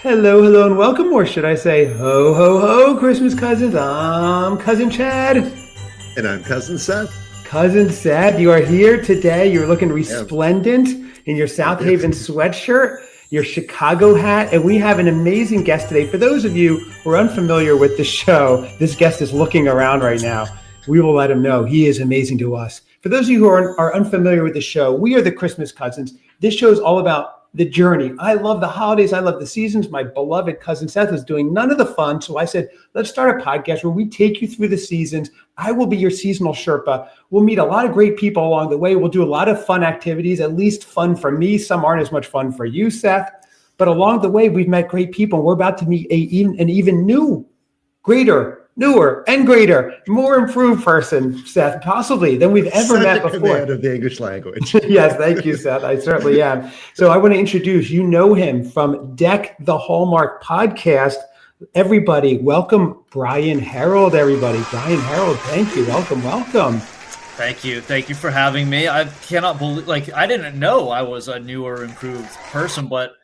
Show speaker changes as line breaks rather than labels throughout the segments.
Hello, hello, and welcome, or should I say, ho, ho, ho, Christmas cousins. I'm Cousin Chad.
And I'm Cousin Seth.
Cousin Seth, you are here today. You're looking
Yeah,
resplendent in your South
thank you.
Haven sweatshirt, your Chicago hat, and we have an amazing guest today. For those of you who are unfamiliar with the show, this guest is looking around right now. We will let him know he is amazing to us. For those of you who are unfamiliar with the show, we are the Christmas Cousins. This show is all about the journey. I love the holidays. I love the seasons. My beloved Cousin Seth is doing none of the fun. So I said, let's start a podcast where we take you through the seasons. I will be your seasonal Sherpa. We'll meet a lot of great people along the way. We'll do a lot of fun activities, at least fun for me. Some aren't as much fun for you, Seth. But along the way, we've met great people. We're about to meet an even new, greater, newer, and greater, more improved person, Seth, possibly than we've ever met before.
Command of the English language.
Yes, thank you, Seth. I certainly am. So I want to introduce, you know him from Deck the Hallmark podcast. Everybody, welcome Brian Herald, everybody. Brian Herald, thank you. Welcome, welcome.
Thank you. Thank you for having me. I cannot believe, I didn't know I was a newer, improved person, but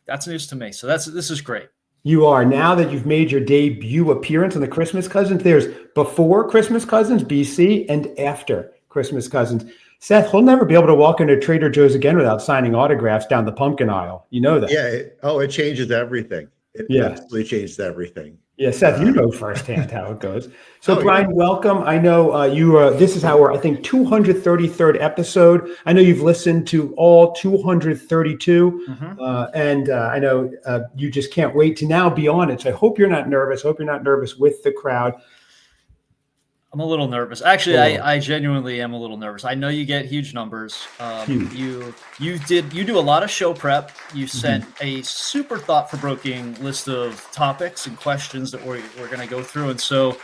that's news to me. So this is great.
You are. Now that you've made your debut appearance on the Christmas Cousins, there's before Christmas Cousins, BC, and after Christmas Cousins. Seth, he'll never be able to walk into Trader Joe's again without signing autographs down the pumpkin aisle. You know that.
Yeah. It changes everything. It absolutely changes everything.
Yeah, Seth, you know firsthand how it goes. So,
Oh,
Brian,
yeah.
welcome. I know this is our, I think, 233rd episode. I know you've listened to all 232, and I know you just can't wait to now be on it. So I hope you're not nervous. Hope you're not nervous with the crowd.
I'm a little nervous. Actually, I genuinely am a little nervous. I know you get huge numbers.
Huge.
You do a lot of show prep. You sent a super thought-provoking list of topics and questions that we're going to go through, and so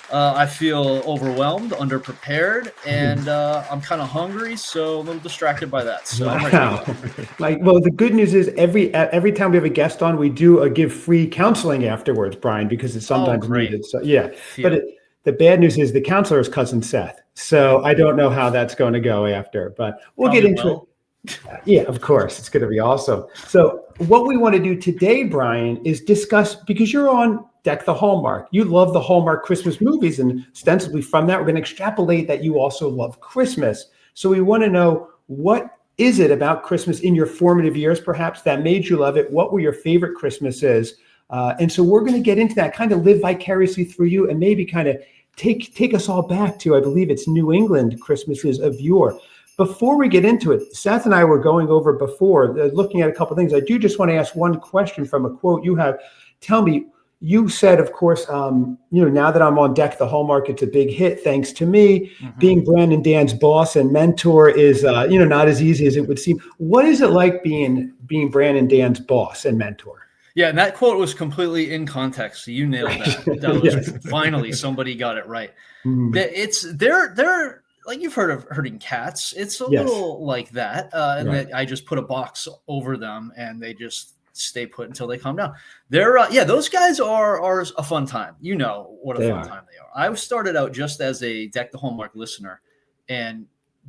I feel overwhelmed, underprepared, and I'm kind of hungry, so a little distracted by that. So I'm ready to go.
Well, the good news is every time we have a guest on, we do give free counseling afterwards, Brian, because it's sometimes
great.
needed. So yeah, but the bad news is the counselor is Cousin Seth. So I don't know how that's going to go after, but we'll get into it. Yeah, of course. It's going to be awesome. So what we want to do today, Brian, is discuss, because you're on Deck the Hallmark. You love the Hallmark Christmas movies, and ostensibly from that, we're going to extrapolate that you also love Christmas. So we want to know, what is it about Christmas in your formative years, perhaps, that made you love it? What were your favorite Christmases? And so we're going to get into that, kind of live vicariously through you, and maybe kind of take us all back to, I believe it's New England Christmases of yore. Before we get into it, Seth and I were going over before, looking at a couple of things. I do just want to ask one question from a quote you have. Tell me, you said, of course, now that I'm on Deck the Hallmark, it's a big hit, thanks to me. Being Brandon Dan's boss and mentor is, not as easy as it would seem. What is it like being Brandon Dan's boss and mentor?
Yeah, and that quote was completely in context. So you nailed that. That was finally somebody got it right. They're like, you've heard of herding cats. It's a little like that, and that I just put a box over them and they just stay put until they calm down. Those guys are a fun time. You know what a fun time they are. I started out just as a Deck the Hallmark listener, and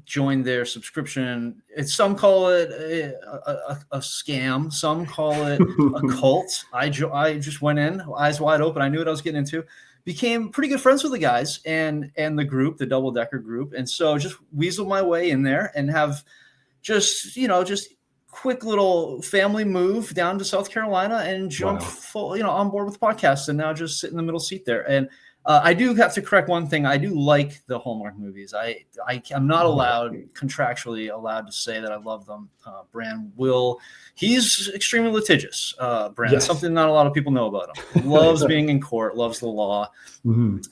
joined their subscription. Some call it a scam. Some call it a cult. I just went in, eyes wide open. I knew what I was getting into. Became pretty good friends with the guys and the group, the Double Decker group. And so just weaseled my way in there and have just quick little family move down to South Carolina and jump full, on board with podcasts, and now just sit in the middle seat there. And I do have to correct one thing. I do like the Hallmark movies. I'm not contractually allowed to say that I love them. Bran he's extremely litigious. Bran, something not a lot of people know about him. Loves being in court, loves the law.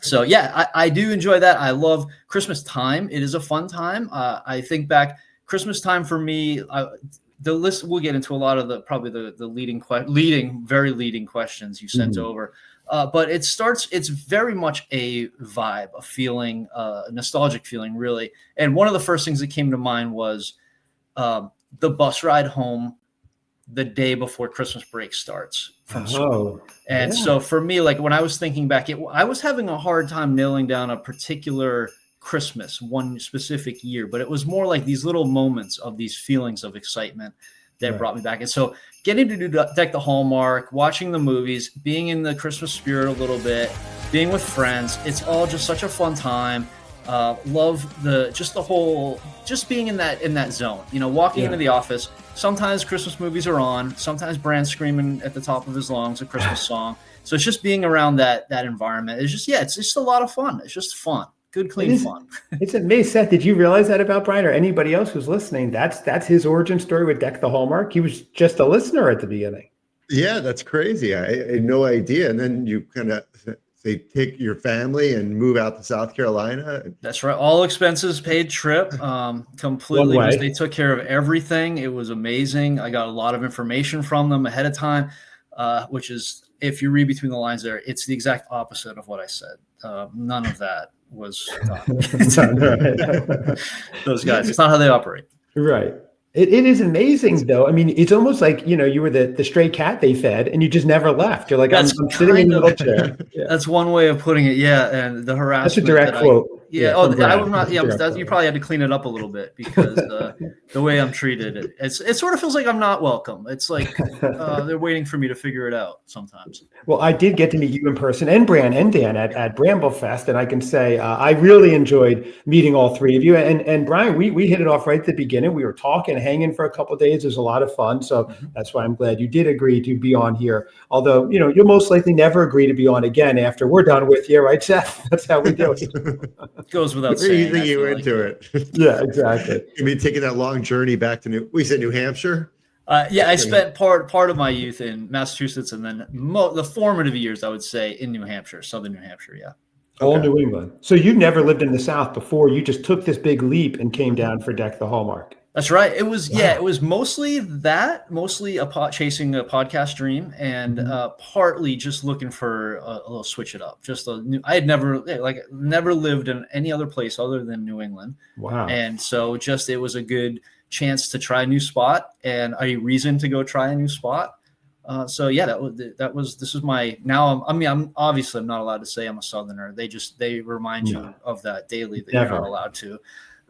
So yeah, I do enjoy that. I love Christmas time. It is a fun time. I think back, Christmas time for me, the list, we'll get into a lot of the very leading questions you sent over. But it's very much a vibe, a feeling, a nostalgic feeling, really. And one of the first things that came to mind was the bus ride home the day before Christmas break starts from school. And so for me, like when I was thinking back, I was having a hard time nailing down a particular Christmas, one specific year, but it was more like these little moments of these feelings of excitement that brought me back. And so getting to do Deck the Hallmark, watching the movies, being in the Christmas spirit a little bit, being with friends, it's all just such a fun time. Love just being in that zone, walking into the office. Sometimes Christmas movies are on, sometimes Brand's screaming at the top of his lungs a Christmas song. So it's just being around that environment. It's just a lot of fun. It's just fun. Good, clean fun.
It's amazing. Seth, did you realize that about Brian or anybody else who's listening? That's his origin story with Deck the Hallmark. He was just a listener at the beginning.
Yeah, that's crazy. I had no idea. And then you kind of take your family and move out to South Carolina.
That's right. All expenses paid trip completely because they took care of everything. It was amazing. I got a lot of information from them ahead of time, which is, if you read between the lines there, it's the exact opposite of what I said. None of that was done. Those guys, it's not how they operate.
Right. It is amazing, though. I mean, it's almost like, you were the stray cat they fed and you just never left. You're like, I'm sitting in the wheelchair. Yeah.
That's one way of putting it. Yeah. And the harassment.
That's a direct quote.
Yeah. I was not. Yeah. You probably had to clean it up a little bit because the way I'm treated, it sort of feels like I'm not welcome. It's like they're waiting for me to figure it out sometimes.
Well, I did get to meet you in person and Bran and Dan at Bramblefest, and I can say I really enjoyed meeting all three of you. And Brian, we hit it off right at the beginning. We were talking, hanging for a couple of days. It was a lot of fun. So that's why I'm glad you did agree to be on here. Although you'll most likely never agree to be on again after we're done with you, right, Seth? That's how we do it.
Goes without saying.
Easing you into it.
Yeah, exactly.
You mean taking that long journey back to New Hampshire?
I spent part of my youth in Massachusetts, and then the formative years, I would say, in New Hampshire, southern New Hampshire. Yeah.
All New England. So you never lived in the South before. You just took this big leap and came down for Deck the Hallmark.
That's right. It was it was mostly chasing a podcast dream, and partly just looking for a little switch it up. I had never lived in any other place other than New England. Wow. And so it was a good chance to try a new spot and a reason to go try a new spot. This is my, now I'm obviously I'm not allowed to say I'm a Southerner. They remind you of that daily that you're not allowed to.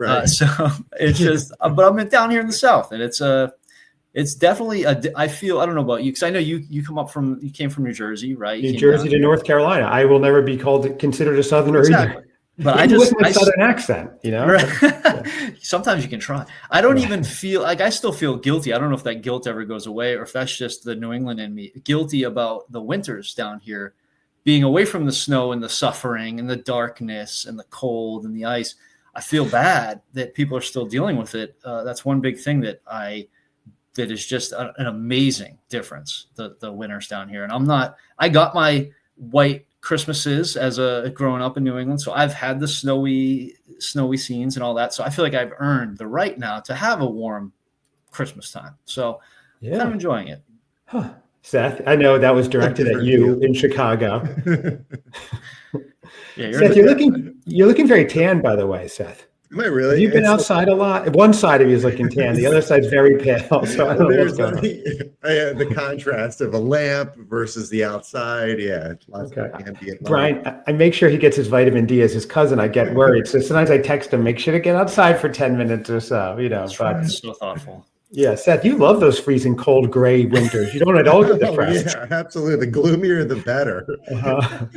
Right. So it's just, but I'm down here in the South, and it's definitely I feel, I don't know about you, because I know you came from New Jersey, right?
New Jersey to North Carolina. I will never be considered a Southerner either.
But
with my Southern accent, Right.
Sometimes you can try. I don't even feel like, I still feel guilty. I don't know if that guilt ever goes away or if that's just the New England in me. Guilty about the winters down here, being away from the snow and the suffering and the darkness and the cold and the ice. I feel bad that people are still dealing with it. That's one big thing that is just an amazing difference. The winters down here, and I got my white Christmases as growing up in New England, so I've had the snowy scenes and all that. So I feel like I've earned the right now to have a warm Christmas time. So I'm enjoying it.
Huh. Seth, I know that was directed at you in Chicago. Seth, you're looking very tan, by the way, Seth.
Am I really?
Have you been outside a lot? One side of you is looking tan. The other side's very pale. So I don't know what's going on.
The contrast of a lamp versus the outside. Yeah.
Okay. Brian, I make sure he gets his vitamin D as his cousin. I get worried. So sometimes I text him, make sure to get outside for 10 minutes or so,
That's so thoughtful.
Yeah, Seth, you love those freezing cold gray winters. You don't at all get depressed.
Yeah, absolutely. The gloomier, the better.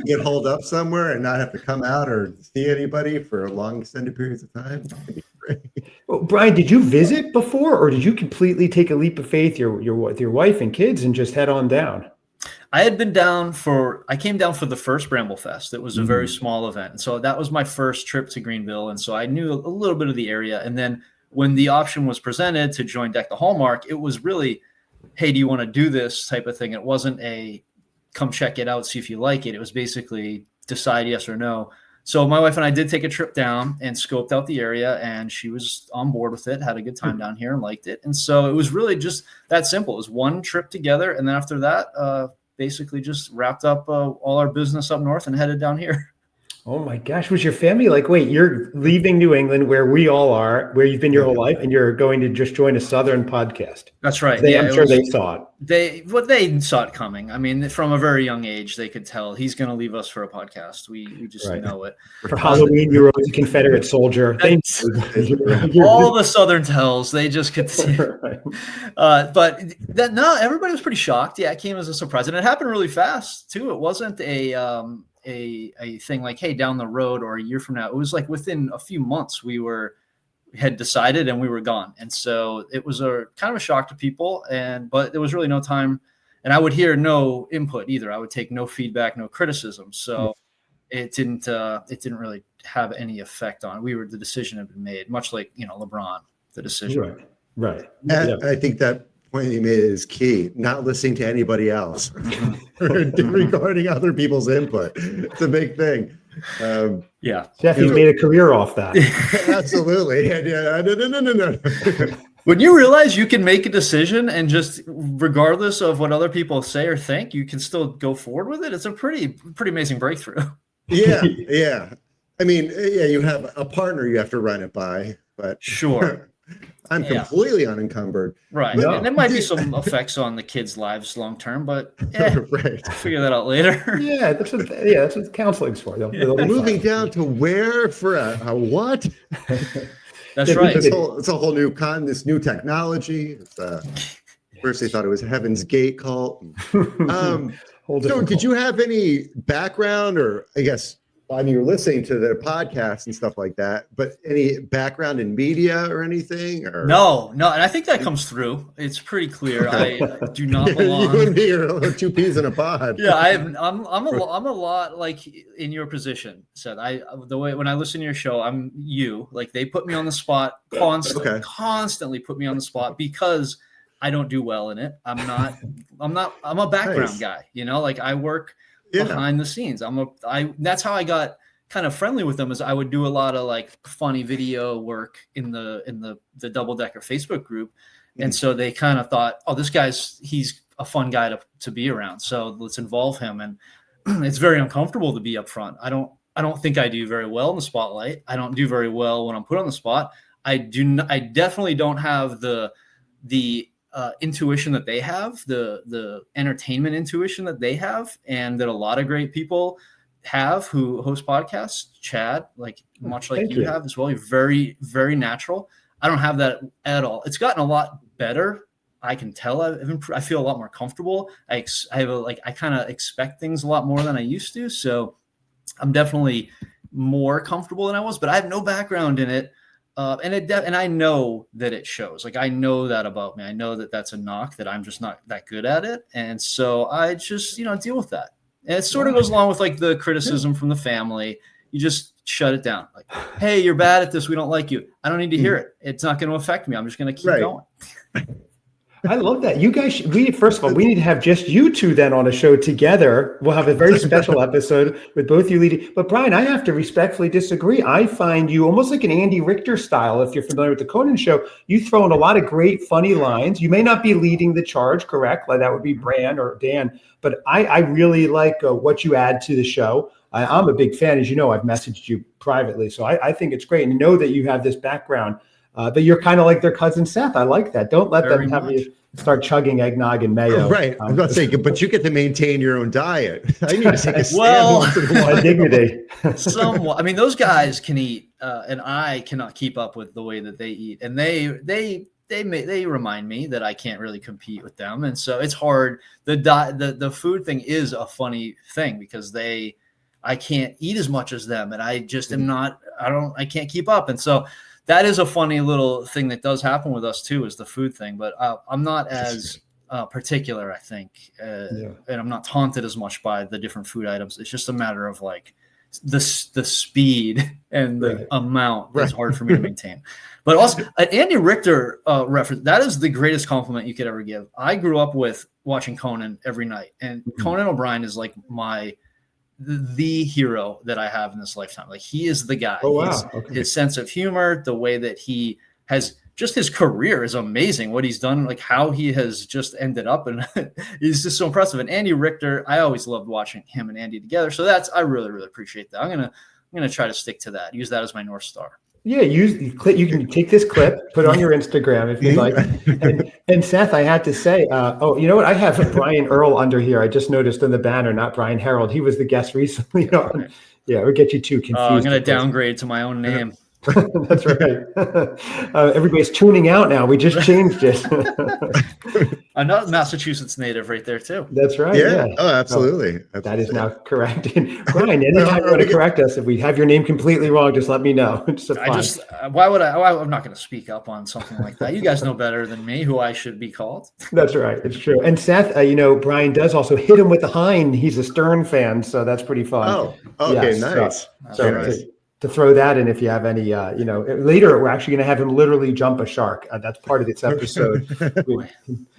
Get holed up somewhere and not have to come out or see anybody for long extended periods of time.
Well, Brian, did you visit before, or did you completely take a leap of faith, with your wife and kids, and just head on down?
I had been I came down for the first Bramblefest. It was a very small event. And so that was my first trip to Greenville. And so I knew a little bit of the area. And then when the option was presented to join Deck the Hallmark, it was really, hey, do you want to do this type of thing? It wasn't a come check it out, see if you like it. It was basically decide yes or no. So my wife and I did take a trip down and scoped out the area, and she was on board with it, had a good time down here and liked it. And so it was really just that simple. It was one trip together. And then after that, basically just wrapped up all our business up north and headed down here.
Oh my gosh, was your family like, wait, you're leaving New England where we all are, where you've been your whole life, and you're going to just join a Southern podcast?
That's right.
I'm sure they saw it.
They saw it coming. I mean, from a very young age, they could tell he's going to leave us for a podcast. We just know it.
For Halloween, you were a Confederate soldier.
All the Southern tells, they just could see. Right. But everybody was pretty shocked. Yeah, it came as a surprise, and it happened really fast too. It wasn't a thing like, hey, down the road or a year from now. It was like within a few months we had decided and we were gone. And so it was a kind of a shock to people, but there was really no time, and I would hear no input either. I would take no feedback, no criticism. So it didn't really have any effect on it. The decision had been made, much like, LeBron, the decision.
Right.
Yeah. I think that point you made is key. Not listening to anybody else regarding other people's input. It's a big thing.
Jeff, he's made a career off that.
Absolutely. No.
When you realize you can make a decision and just regardless of what other people say or think, you can still go forward with it. It's a pretty amazing breakthrough.
Yeah. I mean, you have a partner you have to run it by, but
sure.
I'm completely unencumbered.
Right. No. And there might be some effects on the kids' lives long term, but
right.
Figure that out later.
That's what counseling's for.
Moving down to where for a what?
That's right.
It's a whole new this new technology. First they thought it was Heaven's Gate cult. So did you have any background, or I guess, you're listening to the podcast and stuff like that, but any background in media or anything? Or
no, and I think that comes through. It's pretty clear. I do not belong.
You and me are two peas in a pod.
Yeah, I'm a lot like in your position, Seth. When I listen to your show, I'm you. Like, they put me on the spot constantly put me on the spot because I don't do well in it. I'm a background guy, like I work behind the scenes. That's how I got kind of friendly with them, is I would do a lot of like funny video work in the Double Decker Facebook group. And so they kind of thought, oh, he's a fun guy to be around. So let's involve him. And it's very uncomfortable to be up front. I don't think I do very well in the spotlight. I don't do very well when I'm put on the spot. I definitely don't have the intuition that they have, the entertainment intuition that they have, and that a lot of great people have who host podcasts. Chad, much like you have as well. You're very, very natural. I don't have that at all. It's gotten a lot better. I can tell I feel a lot more comfortable. I kind of expect things a lot more than I used to. So I'm definitely more comfortable than I was, but I have no background in it. And I know that it shows. Like, I know that about me. I know that that's a knock, that I'm just not that good at it. And so I just, deal with that. And it sort of goes along with like the criticism from the family. You just shut it down. Like, hey, you're bad at this. We don't like you. I don't need to hear it. It's not going to affect me. I'm just going to keep going.
I love that. You guys, first of all, we need to have just you two then on a show together. We'll have a very special episode with both you leading. But Brian, I have to respectfully disagree. I find you almost like an Andy Richter style. If you're familiar with the Conan show, you throw in a lot of great, funny lines. You may not be leading the charge, correct? Like that would be Bran or Dan. But I really like what you add to the show. I'm a big fan. As you know, I've messaged you privately. So I think it's great. And know that you have this background. But you're kind of like their cousin Seth. I like that. Don't let them have you start chugging eggnog and mayo.
Right. I'm not saying, but you get to maintain your own diet. I need to take a stand.
My dignity.
Somewhat. I mean, those guys can eat, and I cannot keep up with the way that they eat. And they remind me that I can't really compete with them. And so it's hard. The food thing is a funny thing because I can't eat as much as them, and I just am not. I can't keep up. And so that is a funny little thing that does happen with us too, is the food thing. But I'm not as particular, I think, and I'm not taunted as much by the different food items. It's just a matter of like the speed and the amount that's hard for me to maintain. But also, an Andy Richter reference, that is the greatest compliment you could ever give. I grew up with watching Conan every night, and Conan O'Brien is like the hero that I have in this lifetime. Like, he is the guy.
Oh, wow.
His sense of humor, the way that he has just, his career is amazing. What he's done, like how he has just ended up, and he's just so impressive. And Andy Richter, I always loved watching him and Andy together. So I really, really appreciate that. I'm going to going to try to stick to that. Use that as my North Star.
Yeah, you can take this clip, put it on your Instagram if you'd like. And Seth, I had to say, you know what? I have Brian Earl under here. I just noticed in the banner, not Brian Herald. He was the guest recently on. Yeah, it would get you too confused.
I'm going to downgrade to my own name.
That's right. Everybody's tuning out now. We just changed it.
Another Massachusetts native right there too.
That's right.
Yeah. Oh, absolutely.
That is now correct. Brian, anytime you want to correct us, if we have your name completely wrong, just let me know.
Why would I'm not going to speak up on something like that. You guys know better than me who I should be called.
That's right. It's true. And Seth, Brian does also hit him with the hind. He's a Stern fan, so that's pretty fun.
Oh, okay, nice.
To throw that in, if you have any, later we're actually going to have him literally jump a shark. That's part of this episode.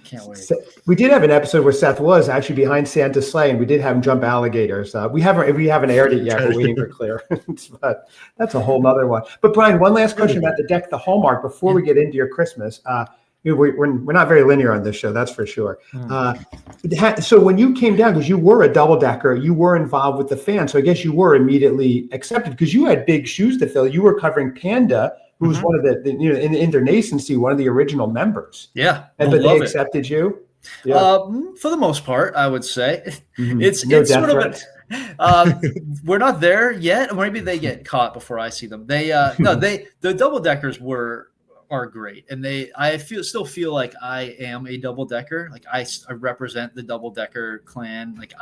Can't wait.
We did have an episode where Seth was actually behind Santa's sleigh, and we did have him jump alligators. We haven't aired it yet. We're waiting for clearance, but that's a whole nother one. But Brian, one last question about the Deck the Hallmark before we get into your Christmas. We're not very linear on this show, that's for sure. So when you came down, because you were a double decker, you were involved with the fan, so I guess you were immediately accepted because you had big shoes to fill. You were covering Panda, who was one of in their nascency, one of the original members.
Yeah,
but they accepted you. Yeah.
For the most part, I would say it's
no
sort
threats.
of we're not there yet. Maybe they get caught before I see them. The double deckers are great, and I still feel like I am a double decker. Like I represent the double decker clan. Like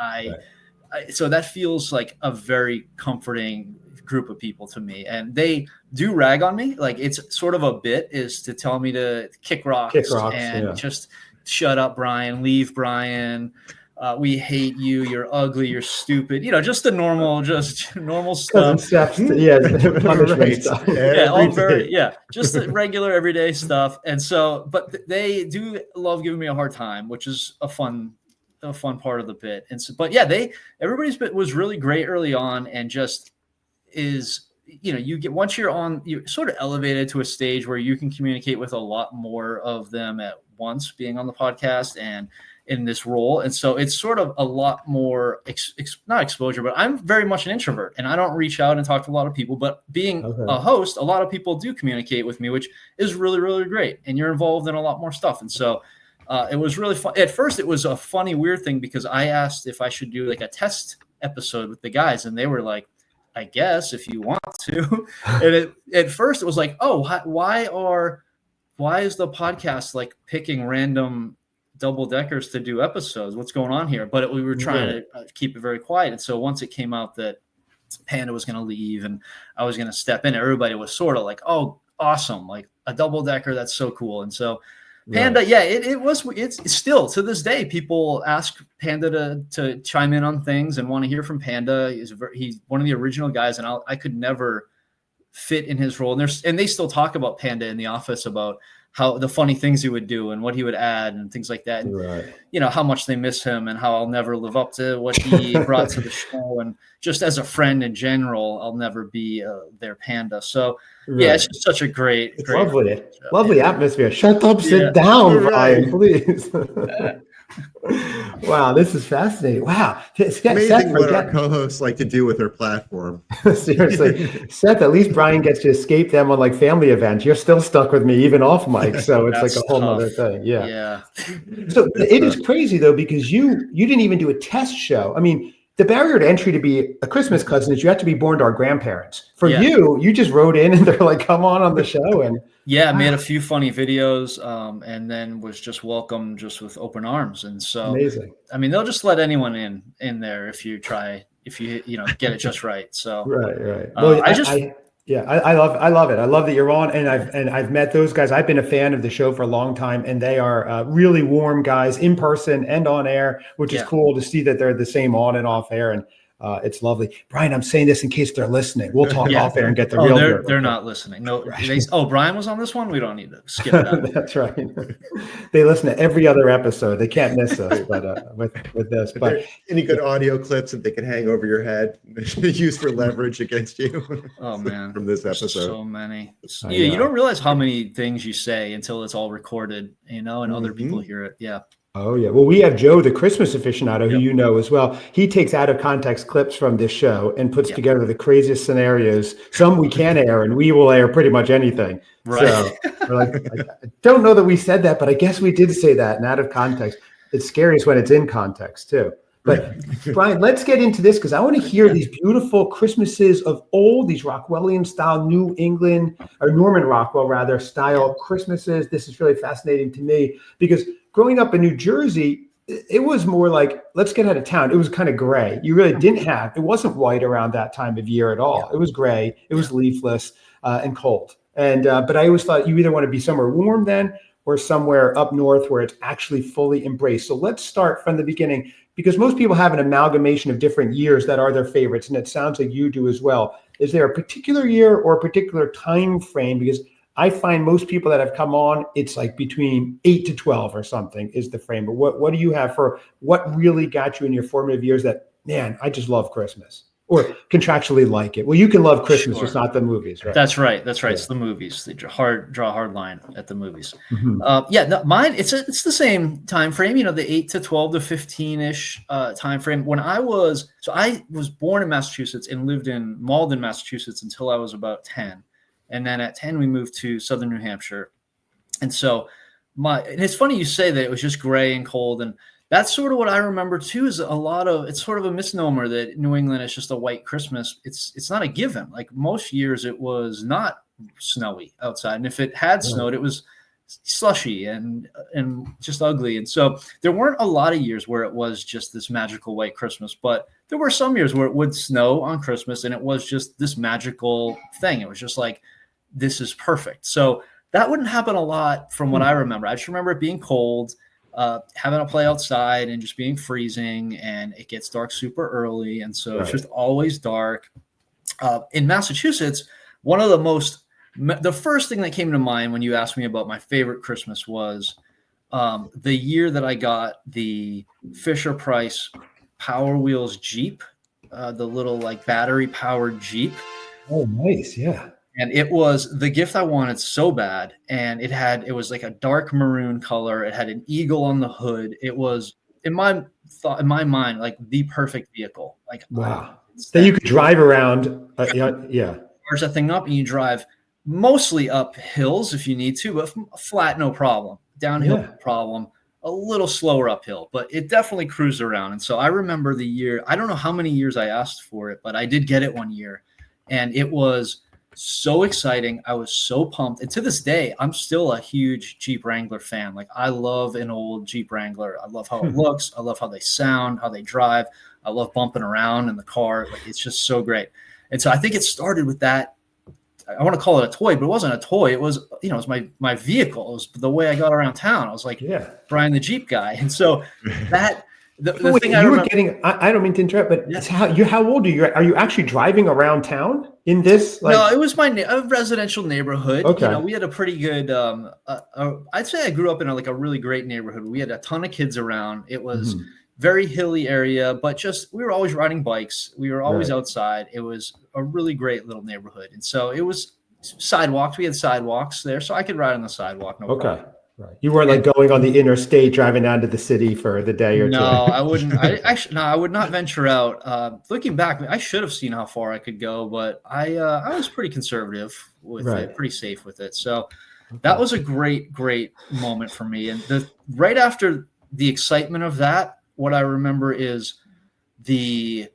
so that feels like a very comforting group of people to me, and they do rag on me. Like it's sort of a bit is to tell me to kick rocks and just shut up, Brian, leave Brian. We hate you. You're ugly. You're stupid. Just the normal stuff.
Stuff. Punishment stuff.
Just the regular everyday stuff. And so, but they do love giving me a hard time, which is a fun part of the bit. And so, but yeah, everybody's bit was really great early on, and just is you get once you're sort of elevated to a stage where you can communicate with a lot more of them at once, being on the podcast and in this role. And so it's sort of a lot more not exposure, but I'm very much an introvert and I don't reach out and talk to a lot of people, but being a host, a lot of people do communicate with me, which is really, really great. And you're involved in a lot more stuff. And so it was really fun. At first it was a funny, weird thing because I asked if I should do like a test episode with the guys, and they were like, I guess if you want to. And at first it was like, oh, why is the podcast like picking random double deckers to do episodes? What's going on here? But we were trying to keep it very quiet. And so once it came out that Panda was going to leave and I was going to step in, everybody was sort of like, oh, awesome. Like a double decker. That's so cool. And so Panda, it's still to this day, people ask Panda to chime in on things and want to hear from Panda. He's one of the original guys, and I could never fit in his role. And they still talk about Panda in the office about how the funny things he would do and what he would add and things like that. And, how much they miss him and how I'll never live up to what he brought to the show. And just as a friend in general, I'll never be their Panda. So it's just such a great
lovely atmosphere. Shut up, sit down, Brian, please. Wow, this is fascinating. Wow.
Amazing what our co-hosts like to do with their platform.
Seriously. Seth, at least Brian gets to escape them on like family events. You're still stuck with me even off mic. So it's like a whole other thing. Yeah. So it is crazy though, because you didn't even do a test show. I mean, the barrier to entry to be a Christmas cousin is you have to be born to our grandparents. For you just wrote in and they're like, come on the show. And
I made a few funny videos and then was just welcomed just with open arms. And so,
amazing.
I mean, they'll just let anyone in there if you get it just right. So,
right. Well, I love it. I love that you're on, and I've met those guys. I've been a fan of the show for a long time, and they are really warm guys in person and on air, which is cool to see that they're the same on and off air. And it's lovely. Brian, I'm saying this in case they're listening. We'll talk off air and get the real.
They're not listening. No. Right. Brian was on this one. We don't need to skip that.
That's right. They listen to every other episode. They can't miss us. But with this, but
any good audio clips that they can hang over your head, use for leverage against you.
Oh man,
from this episode,
so many. You don't realize how many things you say until it's all recorded, and other people hear it. Yeah.
Oh, yeah. Well, we have Joe, the Christmas aficionado, who
Yep.
you know as well. He takes out of context clips from this show and puts
Yep.
together the craziest scenarios. Some we can air, and we will air pretty much anything.
Right.
So we're like, I don't know that we said that, but I guess we did say that. And out of context, it's scariest when it's in context too. But Brian, let's get into this because I want to hear these beautiful Christmases of old, these Rockwellian style New England or Norman Rockwell rather style Christmases. This is really fascinating to me because growing up in New Jersey, it was more like, let's get out of town. It was kind of gray. You really didn't have, it wasn't white around that time of year at all. It was gray. It was leafless and cold. And, but I always thought you either want to be somewhere warm then or somewhere up north where it's actually fully embraced. So let's start from the beginning because most people have an amalgamation of different years that are their favorites. And it sounds like you do as well. Is there a particular year or a particular time frame? Because I find most people that have come on, it's like between 8 to 12 or something is the frame. But what do you have for what really got you in your formative years that, man, I just love Christmas or contractually like it? Well, you can love Christmas,
Sure.
just not the movies, right?
That's right. That's right.
Yeah.
It's the movies. They draw a hard line at the movies.
Mm-hmm.
Mine. It's the same time frame. You know, the 8 to 12 to 15-ish time frame. When I was born in Massachusetts and lived in Malden, Massachusetts until I was about 10. And then at 10, we moved to Southern New Hampshire. And so and it's funny you say that it was just gray and cold. And that's sort of what I remember too, is it's sort of a misnomer that New England is just a white Christmas. It's not a given. Like most years it was not snowy outside. And if it had snowed, it was slushy and just ugly. And so there weren't a lot of years where it was just this magical white Christmas, but there were some years where it would snow on Christmas and it was just this magical thing. It was just like, this is perfect. So that wouldn't happen a lot from what I remember. I just remember it being cold, having to play outside and just being freezing, and it gets dark super early. And so it's just always dark. In Massachusetts, one of the first thing that came to mind when you asked me about my favorite Christmas was the year that I got the Fisher-Price Power Wheels Jeep, the little like battery powered Jeep.
Oh, nice. Yeah.
And it was the gift I wanted so bad. And it was like a dark maroon color. It had an eagle on the hood. It was in my mind, like the perfect vehicle. Like,
wow. Then you could drive around. Yeah.
Charge that thing up and you drive mostly up hills if you need to, but flat, no problem. Downhill, no problem. A little slower uphill, but it definitely cruised around. And so I remember the year, I don't know how many years I asked for it, but I did get it one year. And it was so exciting. I was so pumped. And to this day, I'm still a huge Jeep Wrangler fan. Like I love an old Jeep Wrangler. I love how it looks. I love how they sound, how they drive. I love bumping around in the car. Like it's just so great. And so I think it started with that. I want to call it a toy, but it wasn't a toy. It was, it was my vehicle. It was the way I got around town. I was like, Brian the Jeep guy. And so that the thing I remember,
I don't mean to interrupt, but it's how old are you? Are you actually driving around town in this? Like...
No, it was a residential neighborhood.
Okay.
We had a pretty good, I'd say I grew up in a really great neighborhood. We had a ton of kids around. It was very hilly area, but we were always riding bikes. We were always outside. It was a really great little neighborhood. And so it was sidewalks. We had sidewalks there, so I could ride on the sidewalk. No problem.
Right. You weren't like going on the interstate, driving down to the city for the day or two.
No, I wouldn't. I would not venture out. Looking back, I should have seen how far I could go, but I was pretty conservative with it, pretty safe with it. So that was a great, great moment for me. And right after the excitement of that, what I remember is the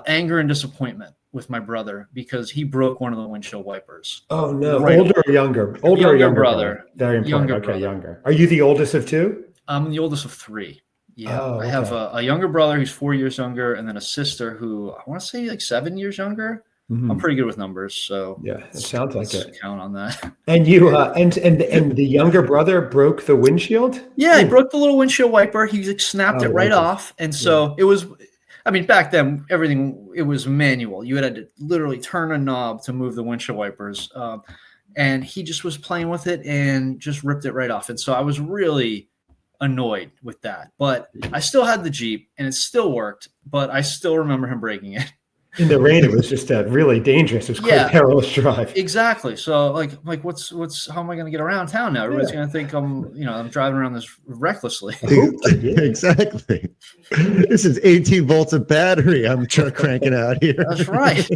anger and disappointment with my brother because he broke one of the windshield wipers.
Oh no! Right. Older or younger? Older or younger brother? Very important.
Younger
okay,
brother.
Younger. Are you the oldest of two?
I'm the oldest of three. Yeah,
I
have a younger brother who's 4 years younger, and then a sister who I want to say like 7 years younger. I'm pretty good with numbers, so
it sounds like it.
Count on that.
And you and the younger brother broke the windshield.
Yeah, he broke the little windshield wiper. He snapped it right off, and so it was. I mean, back then, it was manual. You had to literally turn a knob to move the windshield wipers. And he just was playing with it and just ripped it right off. And so I was really annoyed with that. But I still had the Jeep, and it still worked. But I still remember him breaking it.
In the rain, it was just really dangerous. It was quite perilous drive.
Exactly. So like what's how am I going to get around town now? Everybody's going to think I'm driving around this recklessly.
Exactly. This is 18 volts of battery I'm cranking out here.
That's right.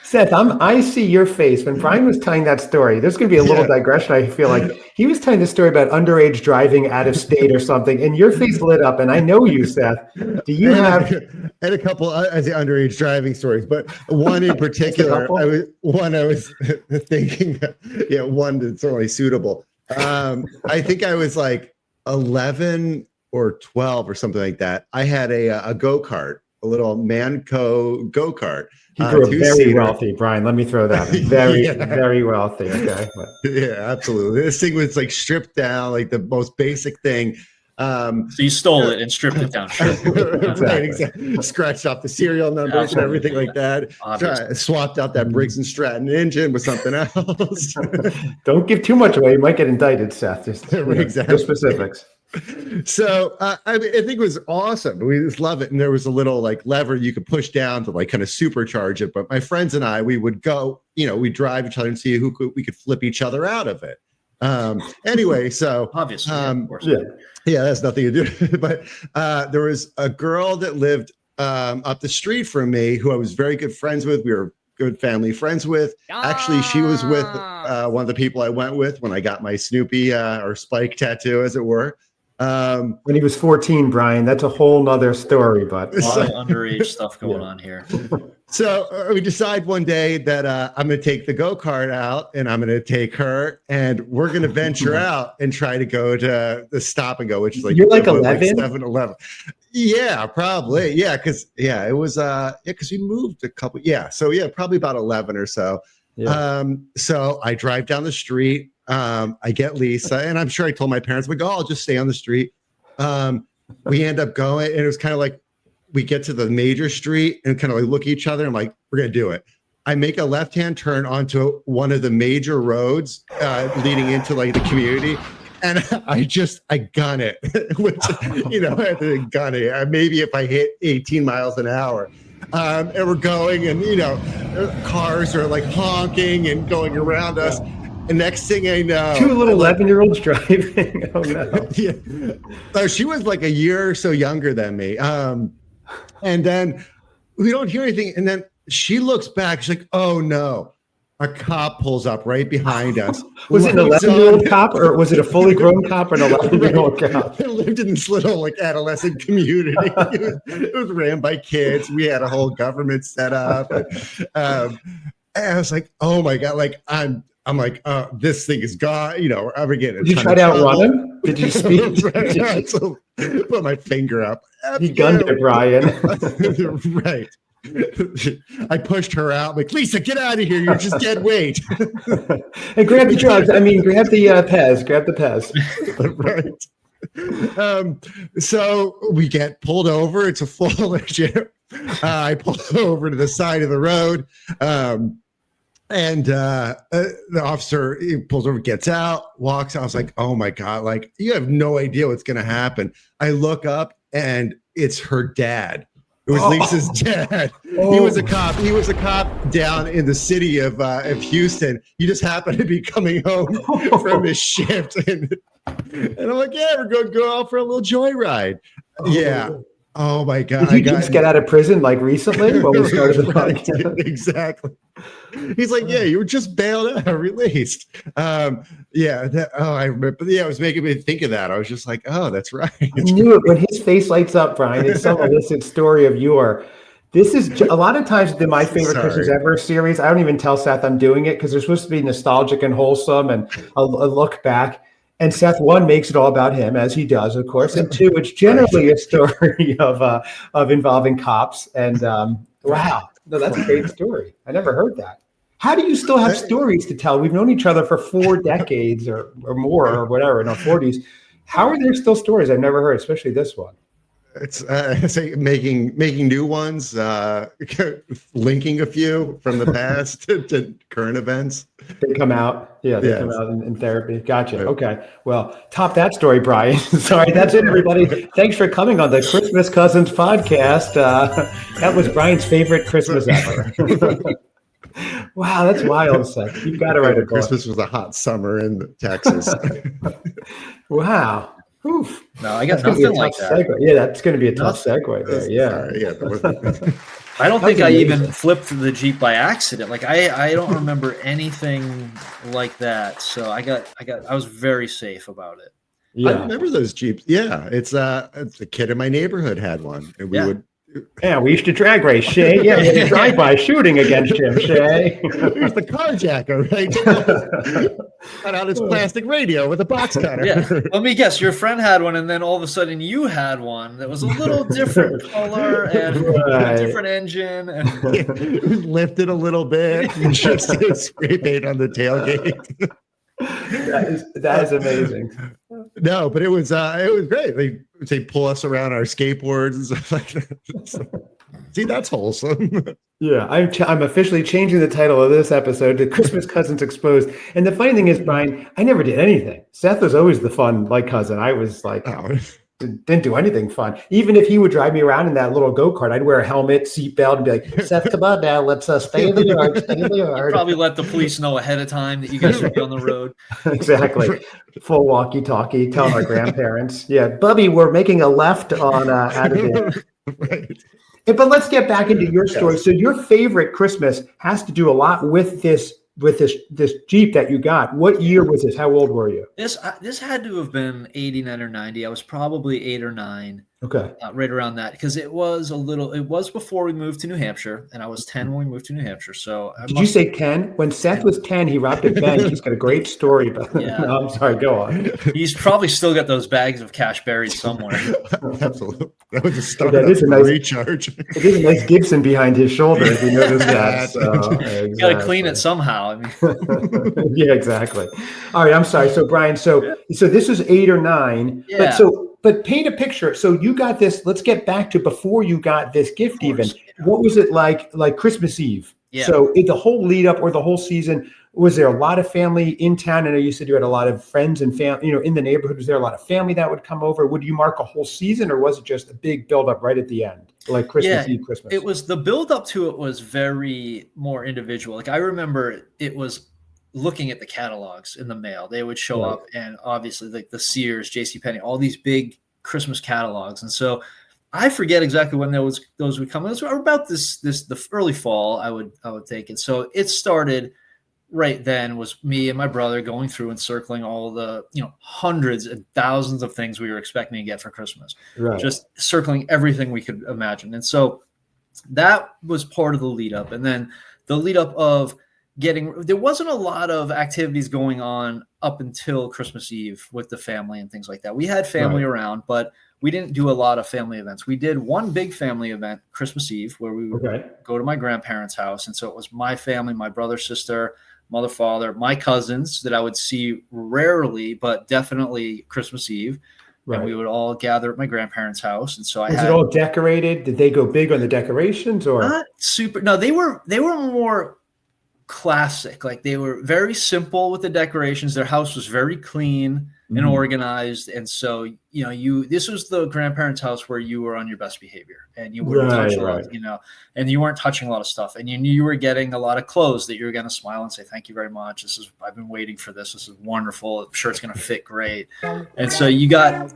Seth, I see your face when Brian was telling that story. There's going to be a little digression. I feel like he was telling the story about underage driving out of state or something, and your face lit up. And I know you, Seth. Do you have?
I had a couple I say underage driving stories, but one in particular, I was thinking, one that's only suitable. I think I was like 11 or 12 or something like that. I had a go-kart, a little Manco go-kart.
You grew up very wealthy, Brian. Let me throw that. Very wealthy. Okay.
Yeah, absolutely. This thing was like stripped down, like the most basic thing.
So you stole it and stripped it down.
Right, exactly. Scratched off the serial numbers and everything like that. Swapped out that Briggs and Stratton engine with something else.
Don't give too much away. You might get indicted, Seth. Just
exactly.
No specifics.
So I think it was awesome. We just love it. And there was a little like lever you could push down to like kind of supercharge it. But my friends and I, we would go, we'd drive each other and see we could flip each other out of it. Anyway, so
obviously, of course.
Yeah, that's nothing to do. But there was a girl that lived up the street from me who I was very good friends with. We were good family friends with. Actually, she was with one of the people I went with when I got my Snoopy or Spike tattoo, as it were.
When he was 14, Brian, that's a whole nother story, but
a lot of underage stuff going on here.
So we decide one day that I'm going to take the go-kart out and I'm going to take her and we're going to venture out and try to go to the Stop and Go, which is like,
you're like 11?
7-Eleven. Yeah, probably. Yeah. Cause it was, cause we moved a couple. Yeah. So probably about 11 or so. Yeah. So I drive down the street. I get Lisa, and I'm sure I told my parents, I'll just stay on the street. We end up going, and it was kind of like we get to the major street and kind of like look at each other. I'm like, we're going to do it. I make a left-hand turn onto one of the major roads leading into like the community. And I gun it, which, I had to gun it. Maybe if I hit 18 miles an hour. And we're going and, cars are like honking and going around us. And next thing I know,
two little 11-year-olds driving. Oh no!
Yeah, so she was like a year or so younger than me. And then we don't hear anything. And then she looks back. She's like, "Oh no!" A cop pulls up right behind us.
Was it an 11-year-old cop, or was it a fully grown cop or an 11-year-old cop?
I lived in this little like adolescent community. It was ran by kids. We had a whole government set up. And I was like, "Oh my god!" Like I'm like, this thing is gone. I'm getting.
Did you try to outrun him? Did you speak?
Right. So put my finger up.
He gunned it, Brian.
Right. I pushed her out. I'm like, Lisa, get out of here. You're just dead weight.
And grab the drugs. I mean, grab the Pez. Grab the Pez.
Right. So we get pulled over. It's a full legit. I pulled over to the side of the road. And the officer pulls over, gets out, walks out. I was like, oh my God, like you have no idea what's going to happen. I look up and it's her dad. It was Lisa's dad. He was a cop. He was a cop down in the city of Houston. He just happened to be coming home from his shift. And I'm like, yeah, we're going to go out for a little joyride. Yeah. Oh my God.
Did you just get out of prison like recently when we started the podcast?
Exactly. He's like, yeah, you were just bailed out, released. I remember. Yeah, it was making me think of that. I was just like, oh, that's right.
I knew it when his face lights up, Brian. It's some illicit story of this is a lot of times My Favorite Christmas Ever series. I don't even tell Seth I'm doing it because they're supposed to be nostalgic and wholesome and a look back. And Seth, one, makes it all about him, as he does, of course. And two, it's generally a story of involving cops. And wow, no, that's a great story. I never heard that. How do you still have stories to tell? We've known each other for 4 decades or more or whatever in our 40s. How are there still stories I've never heard, especially this one?
It's say making new ones, linking a few from the past to current events.
They come out. Yeah, they come out in therapy. Gotcha. Okay. Well, top that story, Brian. Sorry, that's it, everybody. Thanks for coming on the Christmas Cousins podcast. That was Brian's favorite Christmas ever. Wow, that's wild, Seth. You've got to write a book.
Christmas was a hot summer in Texas.
Wow. Oof.
No, I got nothing like that.
Segue. Yeah, that's going to be a tough segue there. Yeah.
I don't think I even flipped the Jeep by accident. Like I don't remember anything like that. So I was very safe about it.
Yeah. I remember those Jeeps. Yeah. It's a kid in my neighborhood had one. And we would.
Yeah, we used to drag race, Shay. Yeah, we had a drive-by shooting against him, Shay.
There's the carjacker, right? Got out his plastic radio with a box cutter.
Yeah. Let me guess, your friend had one, and then all of a sudden you had one that was a little different color and a different engine. And
lifted a little bit and just spray paint on the tailgate.
That is amazing.
No, but it was great. They pull us around our skateboards and stuff like that. See, that's wholesome.
Yeah, I'm officially changing the title of this episode to Christmas Cousins Exposed. And the funny thing is, Brian, I never did anything. Seth was always the fun cousin. I was didn't do anything fun. Even if he would drive me around in that little go-kart, I'd wear a helmet, seatbelt, and be like, Seth, come on now, let's stay in the yard, stay in the yard.
You'd probably let the police know ahead of time that you guys would be on the road.
Exactly. Full walkie-talkie, tell our grandparents. Yeah, Bubby, we're making a left on out of there.
Right.
But let's get back into your story. So your favorite Christmas has to do a lot with this Jeep that you got. What year was this? How old were you?
This had to have been 89 or 90. I was probably 8 or 9.
Okay.
Right around that, because it was before we moved to New Hampshire, and I was 10 when we moved to New Hampshire. So
did you say 10? When Seth was 10, he robbed a bank. He's got a great story about it. Yeah. No, I'm sorry, go on.
He's probably still got those bags of cash buried somewhere.
Absolutely. That was a start recharge.
It is a nice Gibson behind his shoulder, if you notice that. So, exactly.
You got to clean it somehow. I mean.
Yeah, exactly. All right, I'm sorry. So Brian, so this is 8 or 9.
Yeah.
But paint a picture. So you got this. Let's get back to before you got this gift. Even what was it like Christmas Eve?
Yeah.
So the whole lead up or the whole season, was there a lot of family in town? And I used to do it. A lot of friends and family, in the neighborhood. Was there a lot of family that would come over? Would you mark a whole season, or was it just a big build up right at the end, like Christmas Eve, Christmas?
It was the build up to it was very more individual. Like I remember it was looking at the catalogs in the mail. They would show up, and obviously like the Sears, JCPenney, all these big Christmas catalogs. And so I forget exactly when those would come. Those were about the early fall, I would take it. So it started right then, was me and my brother going through and circling all the, hundreds and thousands of things we were expecting to get for Christmas. Right. Just circling everything we could imagine. And so that was part of the lead up. And then the lead up of there wasn't a lot of activities going on up until Christmas Eve with the family and things like that. We had family around, but we didn't do a lot of family events. We did one big family event, Christmas Eve, where we would go to my grandparents' house. And so it was my family, my brother, sister, mother, father, my cousins that I would see rarely, but definitely Christmas Eve. Right. And we would all gather at my grandparents' house. And so was it
all decorated? Did they go big on the decorations, or
not super? No, they were more classic. Like they were very simple with the decorations. Their house was very clean and organized. And so, this was the grandparents' house where you were on your best behavior, and you wouldn't touch a lot, and you weren't touching a lot of stuff, and you knew you were getting a lot of clothes that you were going to smile and say, thank you very much. I've been waiting for this. This is wonderful. I'm sure it's going to fit great. And so you got,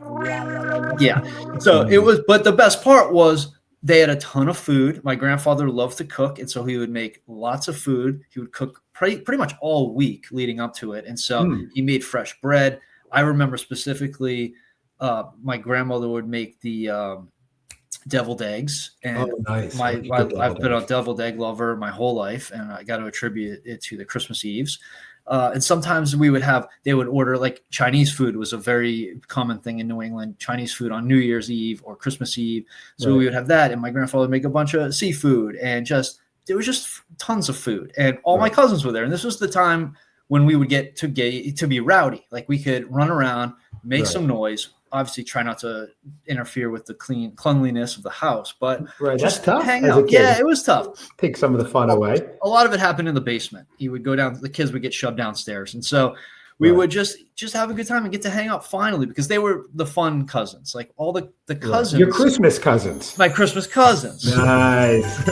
so it was, but the best part was they had a ton of food. My grandfather loved to cook, and so he would make lots of food. He would cook pretty much all week leading up to it. And so he made fresh bread. I remember specifically my grandmother would make the deviled eggs. And
nice.
I've been a deviled egg lover my whole life, and I got to attribute it to the Christmas Eves. And sometimes they would order, like Chinese food was a very common thing in New England, Chinese food on New Year's Eve or Christmas Eve. So we would have that. And my grandfather would make a bunch of seafood, and there was just tons of food, and all my cousins were there. And this was the time when we would get to be rowdy. Like we could run around, make some noise. obviously try not to interfere with the cleanliness of the house, but
that's tough.
Hang out. Yeah, it was tough.
Take some of the fun away.
A lot of it happened in the basement. You would go down, the kids would get shoved downstairs. And so we would just have a good time and get to hang out finally, because they were the fun cousins, like all the cousins.
Your Christmas cousins.
My Christmas cousins.
Nice.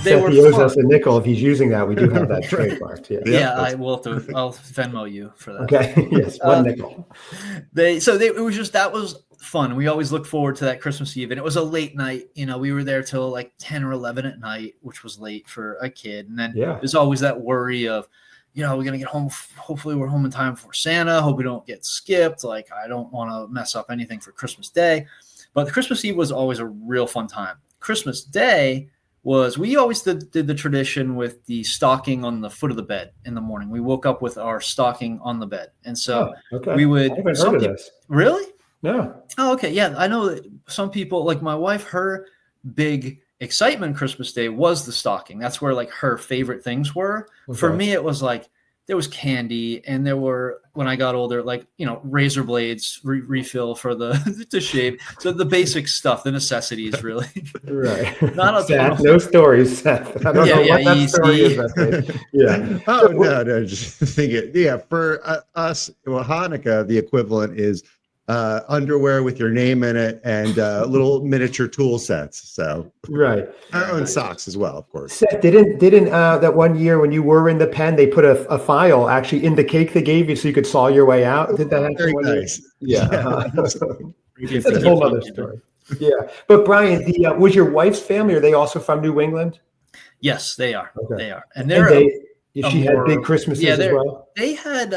They
Seth,
were
he owes
fun.
us a nickel if he's using that. We do have that trademarked.
Yeah, I'll Venmo you for that.
Okay. Yes, one nickel.
That was fun. We always looked forward to that Christmas Eve, and it was a late night. We were there till like 10 or 11 at night, which was late for a kid. And then there's always that worry of, we're going to get home. Hopefully we're home in time for Santa. Hope we don't get skipped. Like, I don't want to mess up anything for Christmas Day. But the Christmas Eve was always a real fun time. Christmas Day we always did the tradition with the stocking on the foot of the bed in the morning. We woke up with our stocking on the bed. And so we would.
I haven't heard of this.
Really?
No.
Oh, okay. Yeah. I know that some people, like my wife, her big excitement Christmas Day was the stocking. That's where like her favorite things were. Okay. For me, it was like there was candy, and there were, when I got older, like, razor blades, refill for to shave. So the basic stuff, the necessities, really.
Right.
Not a
Seth, no stories, Seth. I don't know what that story is. Yeah.
Oh, no, just thinking. Yeah, for us, Hanukkah, the equivalent is underwear with your name in it and little miniature tool sets. So
right,
and socks as well, of course.
Seth, didn't that one year when you were in the pen, they put a file actually in the cake they gave you so you could saw your way out? Did that happen?
Very nice.
Yeah. That's a whole other story. Yeah, but Brian, was your wife's family? Are they also from New England?
Yes, they are. Okay. They are, and
she had big Christmases as well.
They had.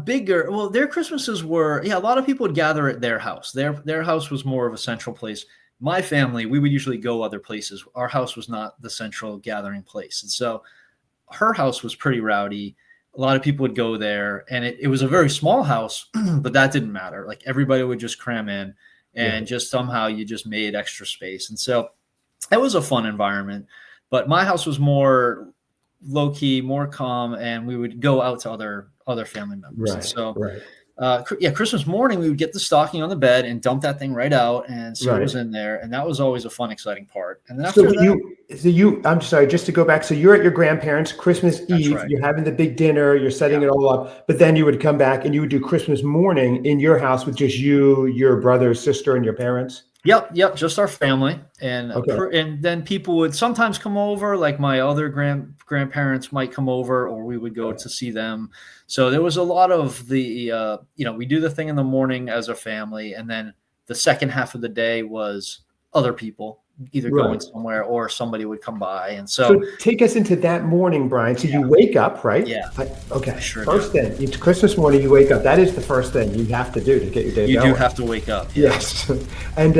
Bigger. Well, their Christmases were, a lot of people would gather at their house. Their house was more of a central place. My family, we would usually go other places. Our house was not the central gathering place. And so her house was pretty rowdy. A lot of people would go there, and it was a very small house, but that didn't matter. Like, everybody would just cram in, and just somehow you just made extra space. And so it was a fun environment, but my house was more low key, more calm, and we would go out to other family members.
Right.
So, Christmas morning, we would get the stocking on the bed and dump that thing right out, and so it was in there, and that was always a fun, exciting part. And then after
I'm sorry, just to go back. So you're at your grandparents' Christmas Eve.
Right.
You're having the big dinner. You're setting it all up, but then you would come back and you would do Christmas morning in your house with just you, your brother, sister, and your parents.
Yep, just our family, and then people would sometimes come over. Like my other grandparents might come over, or we would go to see them. So there was a lot of the we do the thing in the morning as a family, and then the second half of the day was other people either going somewhere or somebody would come by. And so
take us into that morning, Brian. So you wake up, right?
Yeah.
Okay.
Sure.
First thing, it's Christmas morning, you wake up. That is the first thing you have to do to get your day going.
You do have to wake up.
Yes. And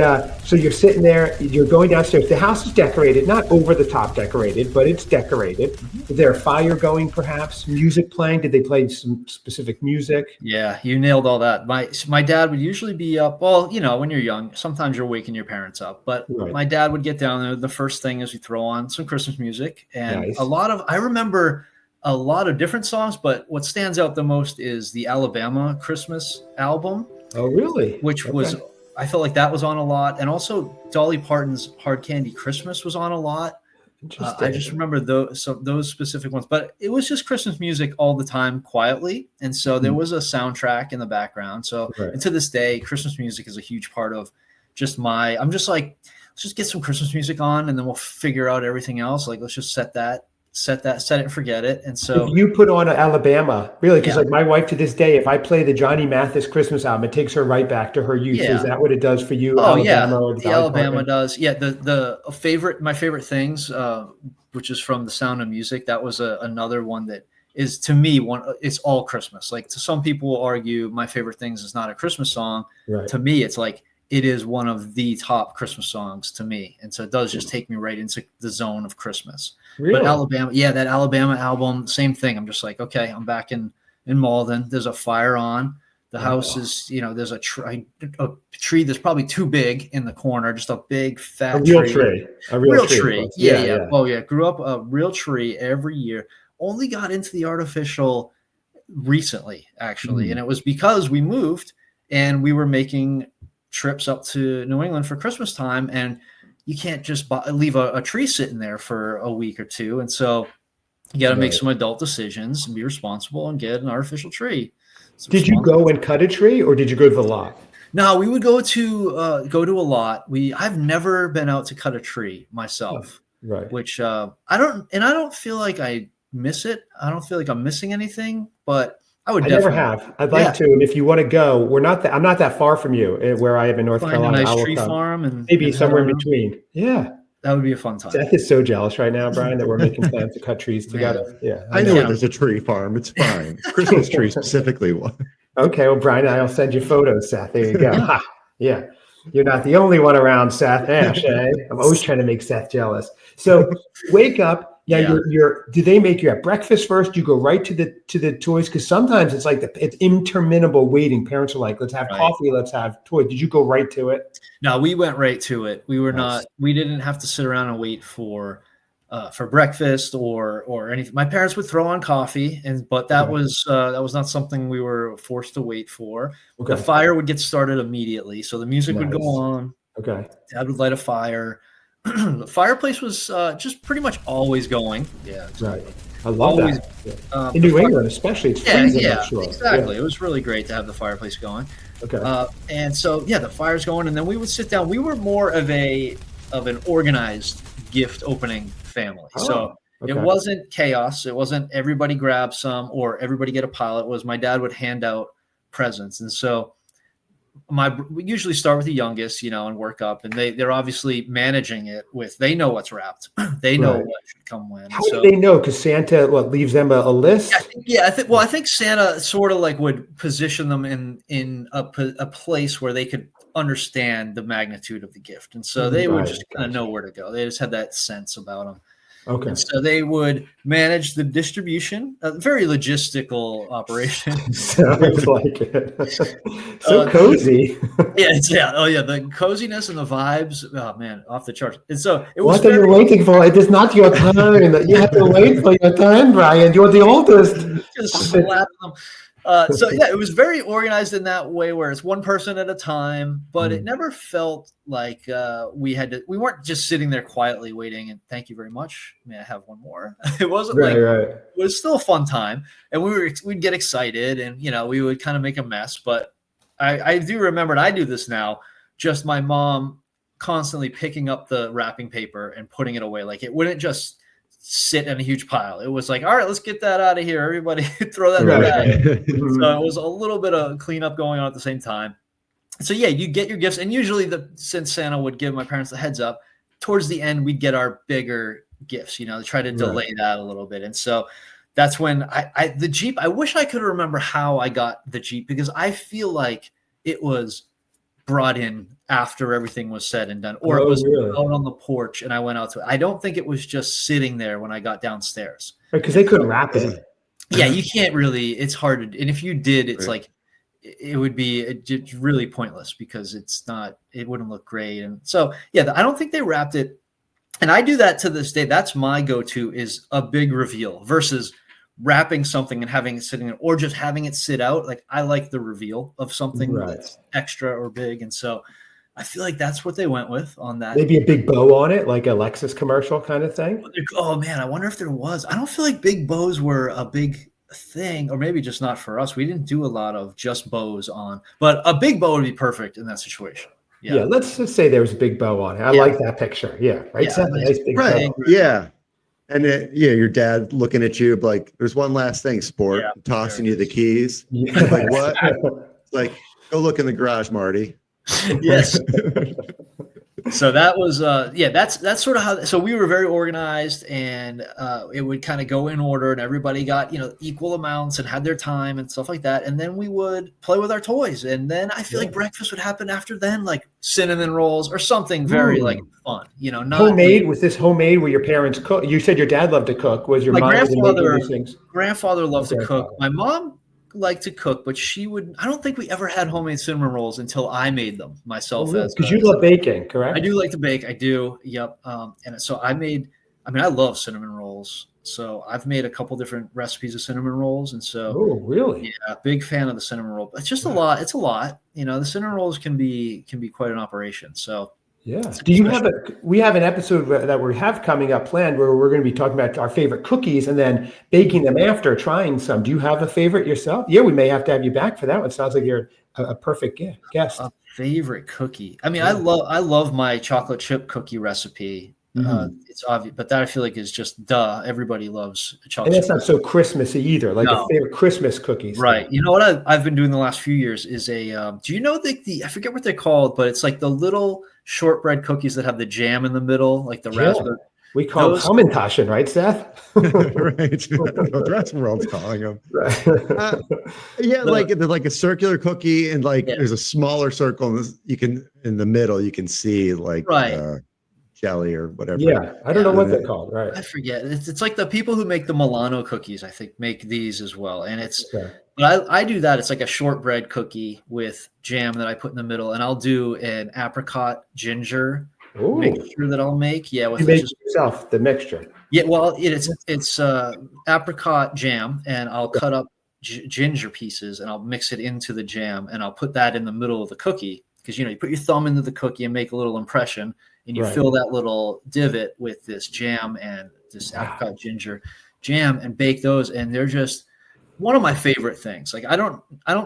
so you're sitting there, you're going downstairs. The house is decorated, not over the top decorated, but it's decorated. Mm-hmm. Is there a fire going, perhaps? Music playing? Did they play some specific music?
Yeah, you nailed all that. My dad would usually be up. Well, when you're young, sometimes you're waking your parents up. But my dad would get down there. The first thing is we throw on some Christmas music, and I remember a lot of different songs, but what stands out the most is the Alabama Christmas album.
Oh, really?
Which was, I felt like that was on a lot. And also Dolly Parton's Hard Candy Christmas was on a lot. I just remember those specific ones, but it was just Christmas music all the time quietly. And so there was a soundtrack in the background. So and to this day, Christmas music is a huge part of I'm just like, let's just get some Christmas music on, and then we'll figure out everything else. Like, let's just set it and forget it. And so
if you put on Alabama, really, because like my wife to this day, if I play the Johnny Mathis Christmas album, it takes her right back to her youth. Yeah. Is that what it does for you?
Oh, Alabama, the Alabama does. Yeah. My favorite things, which is from The Sound of Music. That was another one that is, to me, it's all Christmas. Like, to some people will argue my favorite things is not a Christmas song. Right. To me, it's like, it is one of the top Christmas songs to me. And so it does just take me right into the zone of Christmas. Really? But Alabama, that Alabama album, same thing. I'm just like, okay, I'm back in Malden. There's a fire on. The house is, there's a tree that's probably too big in the corner, just a big fat tree. A real tree. Yeah. Oh, yeah. Grew up a real tree every year. Only got into the artificial recently, actually. And it was because we moved. and we were making trips up to New England for Christmas time, and you can't just leave a tree sitting there for a week or two. And so you got to make some adult decisions and be responsible and get an artificial tree.
Did you go and cut a tree, or did you go to the lot?
No, we would go to a lot. I've never been out to cut a tree myself,
right?
Which I don't feel like I miss it. I don't feel like I'm missing anything, but I would. I
never have. I'd like to, and if you want to go, I'm not that far from you, where I am in North Carolina.
A nice tree farm and
maybe somewhere in between. Yeah.
That would be a fun time.
Seth is so jealous right now, Brian, that we're making plans to cut trees together. Yeah,
I know there's a tree farm. It's fine. Christmas tree specifically.
Okay, well, Brian, I'll send you photos, Seth. There you go. Yeah, you're not the only one around, Seth. Ash, eh? I'm always trying to make Seth jealous. So wake up. Yeah, do they make you have breakfast first? You go right to the toys, because sometimes it's like it's interminable waiting. Parents are like, let's have coffee, let's have toys. Did you go right to it?
No, we went right to it. We were we didn't have to sit around and wait for breakfast or anything. My parents would throw on coffee, but that was not something we were forced to wait for. Okay. The fire would get started immediately, so the music would go on.
Okay.
Dad would light a fire. The fireplace was just pretty much always going. Yeah, exactly.
Right. I love that. In New England, especially, it's freezing.
Exactly. Yeah. It was really great to have the fireplace going.
Okay.
And so the fire's going, and then we would sit down. We were more of an organized gift opening family. So it wasn't chaos. It wasn't everybody grab some or everybody get a pile. It was my dad would hand out presents, and so we usually start with the youngest, and work up, and they're obviously managing it they know what's wrapped. They know what should come when.
How do they know? Because Santa leaves them a list?
I think Santa sort of like would position them in a place where they could understand the magnitude of the gift. And so they would just kind of know where to go. They just had that sense about them.
Okay.
And so they would manage the distribution, a very logistical operation.
Sounds like it. So cozy.
The coziness and the vibes. Oh man, off the charts. And so it was.
What are you waiting for? It is not your time. You have to wait for your time, Brian. You're the oldest.
Just slap them. It was very organized in that way, where it's one person at a time, but it never felt like we weren't just sitting there quietly waiting and thank you very much. May I have one more? It wasn't it was still a fun time, and we'd get excited, and we would kind of make a mess. But I do remember, and I do this now, just my mom constantly picking up the wrapping paper and putting it away. Like it wouldn't just sit in a huge pile. It was like, all right, let's get that out of here. Everybody throw that in the bag. So it was a little bit of cleanup going on at the same time. So you get your gifts, and usually since Santa would give my parents the heads up, towards the end we'd get our bigger gifts. They try to delay that a little bit, and so that's when the Jeep. I wish I could remember how I got the Jeep, because I feel like it was brought in after everything was said and done, or it was out on the porch and I went out to it. I don't think it was just sitting there when I got downstairs.
Because they couldn't wrap it.
Yeah, you can't really. It's hard to, and if you did, it's like it would be just really pointless, because it wouldn't look great. And so I don't think they wrapped it. And I do that to this day. That's my go-to, is a big reveal versus wrapping something and having it sitting there, or just having it sit out. Like I like the reveal of something that's extra or big. And so I feel like that's what they went with on that.
Maybe a big bow on it, like a Lexus commercial kind of thing.
Oh man, I wonder if there was. I don't feel like big bows were a big thing, or maybe just not for us. We didn't do a lot of just bows on, but a big bow would be perfect in that situation.
Yeah, let's just say there was a big bow on it. I like that picture. Yeah, right.
Yeah,
nice big bow.
Yeah. And then, your dad looking at you like, there's one last thing, sport, tossing you the keys.
Yeah.
Like, what? It's like, go look in the garage, Marty.
Yes. So that was, that's sort of how, so we were very organized, and it would kind of go in order, and everybody got, equal amounts and had their time and stuff like that. And then we would play with our toys. And then I feel like breakfast would happen after then, like cinnamon rolls or something very like fun, not
homemade. Was this homemade where your parents cook? You said your dad loved to cook. Was your mom
grandfather loved to cook. My mom like to cook, but I don't think we ever had homemade cinnamon rolls until I made them myself.
Because you love baking, correct?
I do like to bake. I do. Yep. And so I love cinnamon rolls. So I've made a couple different recipes of cinnamon rolls. And so,
oh, really?
Yeah, big fan of the cinnamon roll. It's just a lot. It's a lot. The cinnamon rolls can be quite an operation. So
yeah. Do you have we have an episode that we have coming up planned where we're going to be talking about our favorite cookies and then baking them after trying some. Do you have a favorite yourself? Yeah, we may have to have you back for that one. Sounds like you're a perfect guest.
A favorite cookie. I mean, I love my chocolate chip cookie recipe. It's obvious, but that I feel like is just duh. Everybody loves chocolate.
And that's not so Christmassy either. Like a favorite Christmas cookies,
right? You know what I've been doing the last few years is a. Do you know the I forget what they're called, but it's like the little shortbread cookies that have the jam in the middle, like the raspberry.
We call them Hamantaschen, right, Seth?
Right. The rest of the world's calling them. Right. Yeah, like they're like a circular cookie, and there's a smaller circle, and you can in the middle you can see jelly or whatever.
Yeah, I don't know what they're called. Right.
I forget. It's like the people who make the Milano cookies, I think, make these as well. And but I do that. It's like a shortbread cookie with jam that I put in the middle, and I'll do an apricot ginger mixture that I'll make. Yeah,
with yourself the mixture.
Yeah, well, it's apricot jam, and I'll cut up ginger pieces, and I'll mix it into the jam, and I'll put that in the middle of the cookie because you put your thumb into the cookie and make a little impression. And you fill that little divot with this jam and this apricot ginger jam and bake those. And they're just one of my favorite things. Like I don't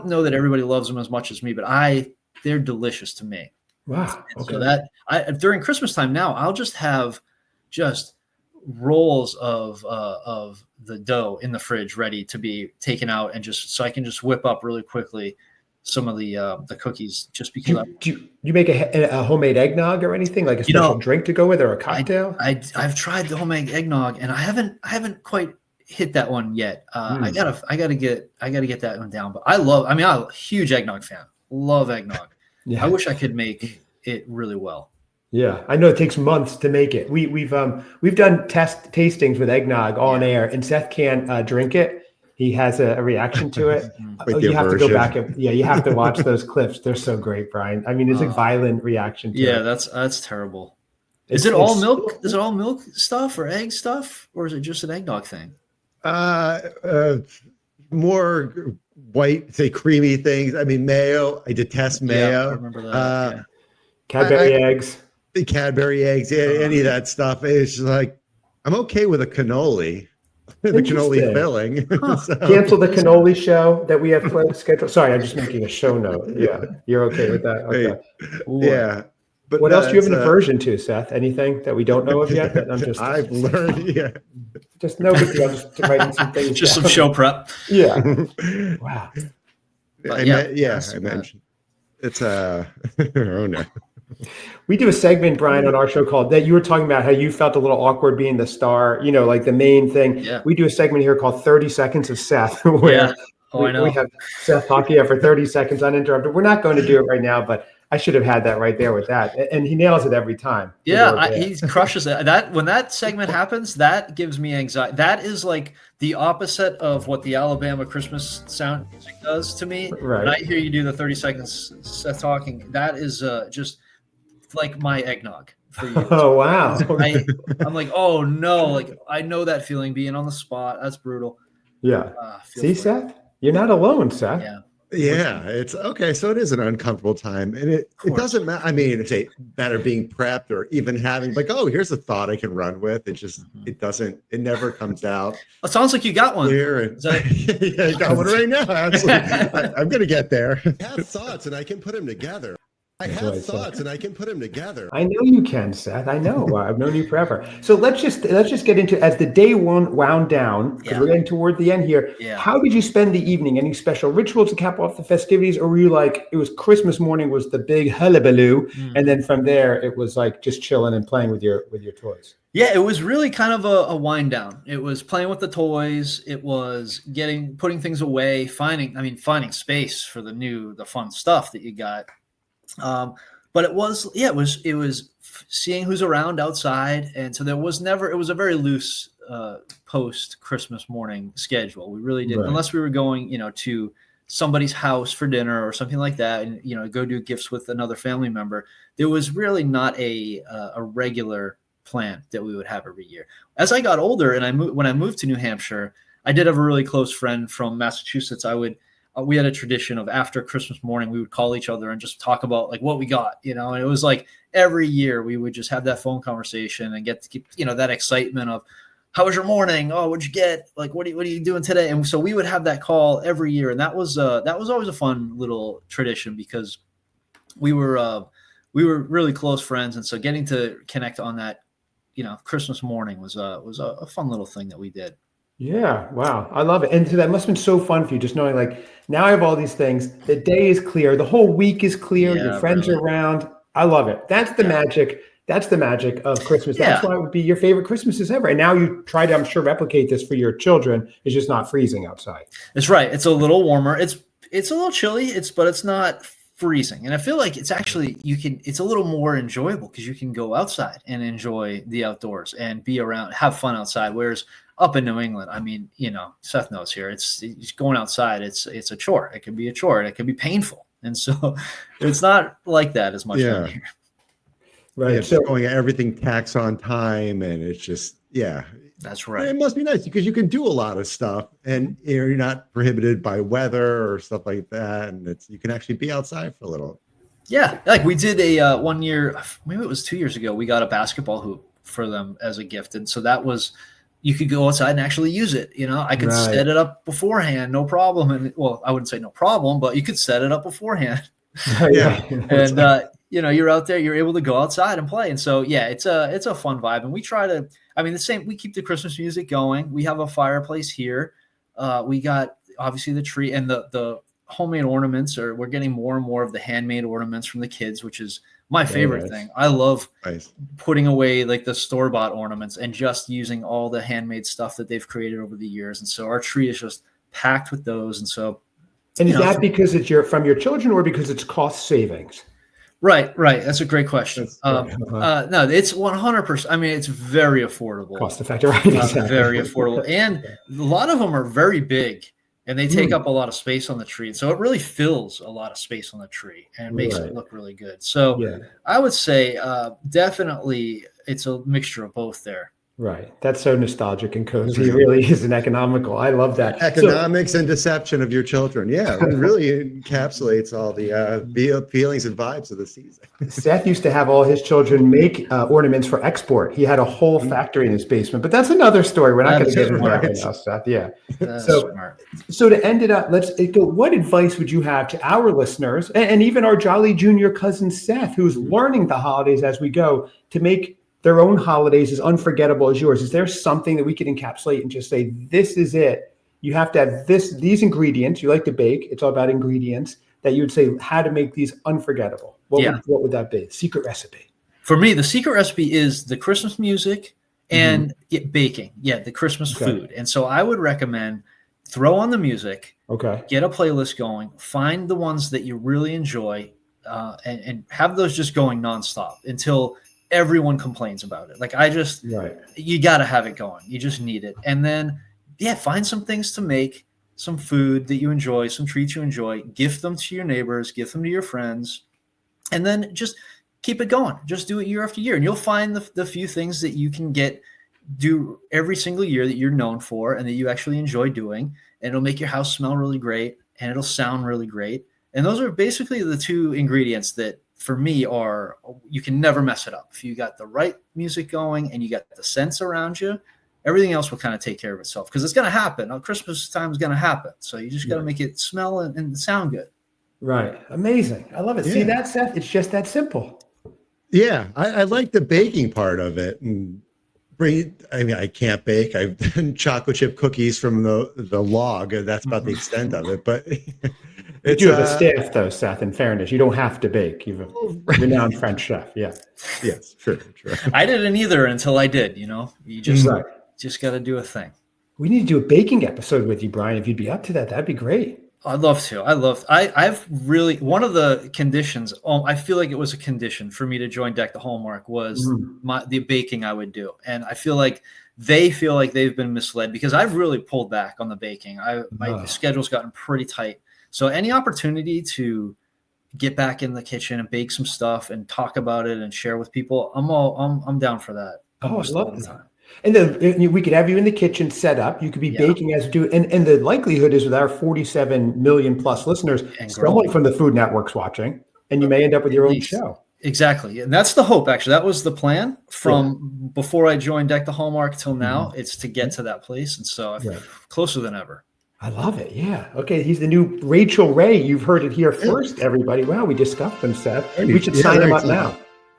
know that everybody loves them as much as me, but they're delicious to me.
Wow.
Okay. So during Christmas time now, I'll just have rolls of the dough in the fridge ready to be taken out and so I can just whip up really quickly some of the cookies just because.
Do you make a homemade eggnog or anything like a special drink to go with or a cocktail?
I've tried the homemade eggnog and I haven't quite hit that one yet. I gotta get that one down. But I'm a huge eggnog fan. Love eggnog. Yeah. I wish I could make it really well.
Yeah, I know it takes months to make it. We've done tastings with eggnog on air, and Seth can't drink it. He has a reaction to it. You have to go back and you have to watch those clips. They're so great, Brian. I mean, it's a violent reaction to it.
Yeah, that's terrible. Is it all milk? Is it all milk stuff or egg stuff, or is it just an eggnog thing?
More white, say creamy things. I mean, mayo. I detest mayo.
Yeah, I remember that.
Cadbury eggs.
Cadbury eggs. Any of that stuff. It's just like I'm okay with a cannoli. The cannoli filling. So.
Cancel the cannoli show that we have scheduled. Sorry, I'm just making a show note. Yeah, you're okay with that? Okay.
Yeah. But
what else do you have an aversion to, Seth? Anything that we don't know of yet? That
I've learned. Yeah.
Just no big deal. Just writing some things.
Just some show prep.
Yeah. Wow.
I mentioned it's oh no.
We do a segment, Brian, on our show called that you were talking about how you felt a little awkward being the star, like the main thing.
Yeah.
We do a segment here called 30 Seconds of Seth, where
I know.
We have Seth talking for 30 seconds uninterrupted. We're not going to do it right now, but I should have had that right there with that. And he nails it every time.
Yeah, he crushes it. When that segment happens, that gives me anxiety. That is like the opposite of what the Alabama Christmas sound music does to me.
Right.
When I hear you do the 30 seconds Seth talking, that is just like my eggnog for you.
Oh, wow.
I'm like, oh no, like I know that feeling being on the spot. That's brutal.
Yeah. See, Seth? You're not alone, Seth.
Yeah, it's okay. So it is an uncomfortable time, and it doesn't matter. I mean, it's a matter of being prepped or even having here's a thought I can run with. It just it never comes out.
It sounds like you got one.
I got one right now. Absolutely, I'm gonna get there. I have thoughts, and I can put them together. I
know you can, Seth. I know. I've known you forever. So let's just get into as the day one wound down because we're getting toward the end here.
Yeah.
How did you spend the evening? Any special rituals to cap off the festivities, or were you like it was Christmas morning was the big hullabaloo, and then from there it was like just chilling and playing with your toys?
Yeah, it was really kind of a wind down. It was playing with the toys. It was putting things away, finding space for the fun stuff that you got. But it was seeing who's around outside. And so it was a very loose, post Christmas morning schedule. We really didn't, unless we were going, to somebody's house for dinner or something like that. And, go do gifts with another family member. There was really not a regular plan that we would have every year. As I got older and when I moved to New Hampshire, I did have a really close friend from Massachusetts. We had a tradition of after Christmas morning, we would call each other and just talk about like what we got, and it was like every year we would just have that phone conversation and get to keep, that excitement of how was your morning? Oh, what'd you get? Like, what are you doing today? And so we would have that call every year. And that was always a fun little tradition because we were really close friends. And so getting to connect on that, Christmas morning was a fun little thing that we did.
Yeah. Wow. I love it. And so that must have been so fun for you, just knowing like, now I have all these things. The day is clear. The whole week is clear.
Yeah,
your friends
really.
are around. I love it. That's the magic. That's the magic of Christmas. That's why it would be your favorite Christmases ever. And now you try to, I'm sure, replicate this for your children. It's just not freezing outside.
That's right. It's a little warmer. It's a little chilly. But it's not freezing. And I feel like it's actually, it's a little more enjoyable because you can go outside and enjoy the outdoors and be around, have fun outside. Whereas up in New England, I mean, Seth knows here, it's going outside. It's a chore. It can be a chore and it can be painful. And so it's not like that as much down here.
Right.
Yeah, so going everything tax on time, and it's just
that's right.
It must be nice because you can do a lot of stuff, and you're not prohibited by weather or stuff like that, and you can actually be outside for a little.
Yeah, like we did a 1 year, maybe it was 2 years ago. We got a basketball hoop for them as a gift, and so that was you could go outside and actually use it. I could set it up beforehand, no problem. And I wouldn't say no problem, but you could set it up beforehand. And you're out there, you're able to go outside and play. And so, it's a fun vibe. And we try to, we keep the Christmas music going. We have a fireplace here. We got obviously the tree and the homemade ornaments, we're getting more and more of the handmade ornaments from the kids, which is my favorite thing. I love putting away like the store-bought ornaments and just using all the handmade stuff that they've created over the years. And so our tree is just packed with those. And so,
and is that because it's from your children or because it's cost savings?
Right. That's a great question. No, it's 100%. I mean, it's very affordable.
Cost effective. Right? Exactly.
Very affordable. And a lot of them are very big and they take up a lot of space on the tree. And so it really fills a lot of space on the tree and makes it look really good. So I would say definitely it's a mixture of both there.
Right. That's so nostalgic and cozy. It really is an economical. I love that.
Economics and deception of your children. Yeah, it really encapsulates all the feelings and vibes of the season.
Seth used to have all his children make ornaments for export. He had a whole factory in his basement, but that's another story. We're not going to get into that right now, Seth. Yeah. So to end it up, let's go. What advice would you have to our listeners and even our jolly junior cousin Seth, who's learning the holidays as we go, to make their own holidays as unforgettable as yours? Is there something that we could encapsulate and just say, this is it? You have to have these ingredients. You like to bake. It's all about ingredients that you would say how to make these unforgettable. What would that be? Secret recipe.
For me, the secret recipe is the Christmas music and baking. Yeah, the Christmas food. And so I would recommend throw on the music. Okay. Get a playlist going. Find the ones that you really enjoy and have those just going nonstop until everyone complains about it. Like you got to have it going. You just need it. And then, find some things to make, some food that you enjoy, some treats you enjoy, gift them to your neighbors, gift them to your friends, and then just keep it going. Just do it year after year. And you'll find the few things that you can do every single year that you're known for and that you actually enjoy doing. And it'll make your house smell really great and it'll sound really great. And those are basically the two ingredients that, for me, you can never mess it up. If you got the right music going and you got the scents around you, everything else will kind of take care of itself because it's going to happen. Christmas time is going to happen. So you just got to make it smell and sound good.
Right. Amazing. I love it. Yeah. See that, Seth? It's just that simple.
Yeah. I like the baking part of it. And I can't bake. I've done chocolate chip cookies from the log. That's about the extent of it. But
you have a staff, though, Seth. In fairness, you don't have to bake. You have a renowned French chef. Yeah.
Yes. True.
I didn't either until I did. You just got to do a thing.
We need to do a baking episode with you, Brian. If you'd be up to that, that'd be great.
I'd love to. I've really, one of the conditions, I feel like it was a condition for me to join Deck the Hallmark was the baking I would do. And I feel like they feel like they've been misled because I've really pulled back on the baking. My schedule's gotten pretty tight. So any opportunity to get back in the kitchen and bake some stuff and talk about it and share with people, I'm down for that. almost all the time.
And then we could have you in the kitchen set up. You could be baking as do, and the likelihood is with our 47 million plus listeners, someone from the Food Network's watching, and you may end up with your own show.
Exactly. And that's the hope, actually. That was the plan from before I joined Deck the Hallmark till now. It's to get to that place. And so I'm closer than ever.
I love it. Yeah. Okay. He's the new Rachel Ray. You've heard it here first, everybody. Wow. We discussed him, Seth. We should sign him up now.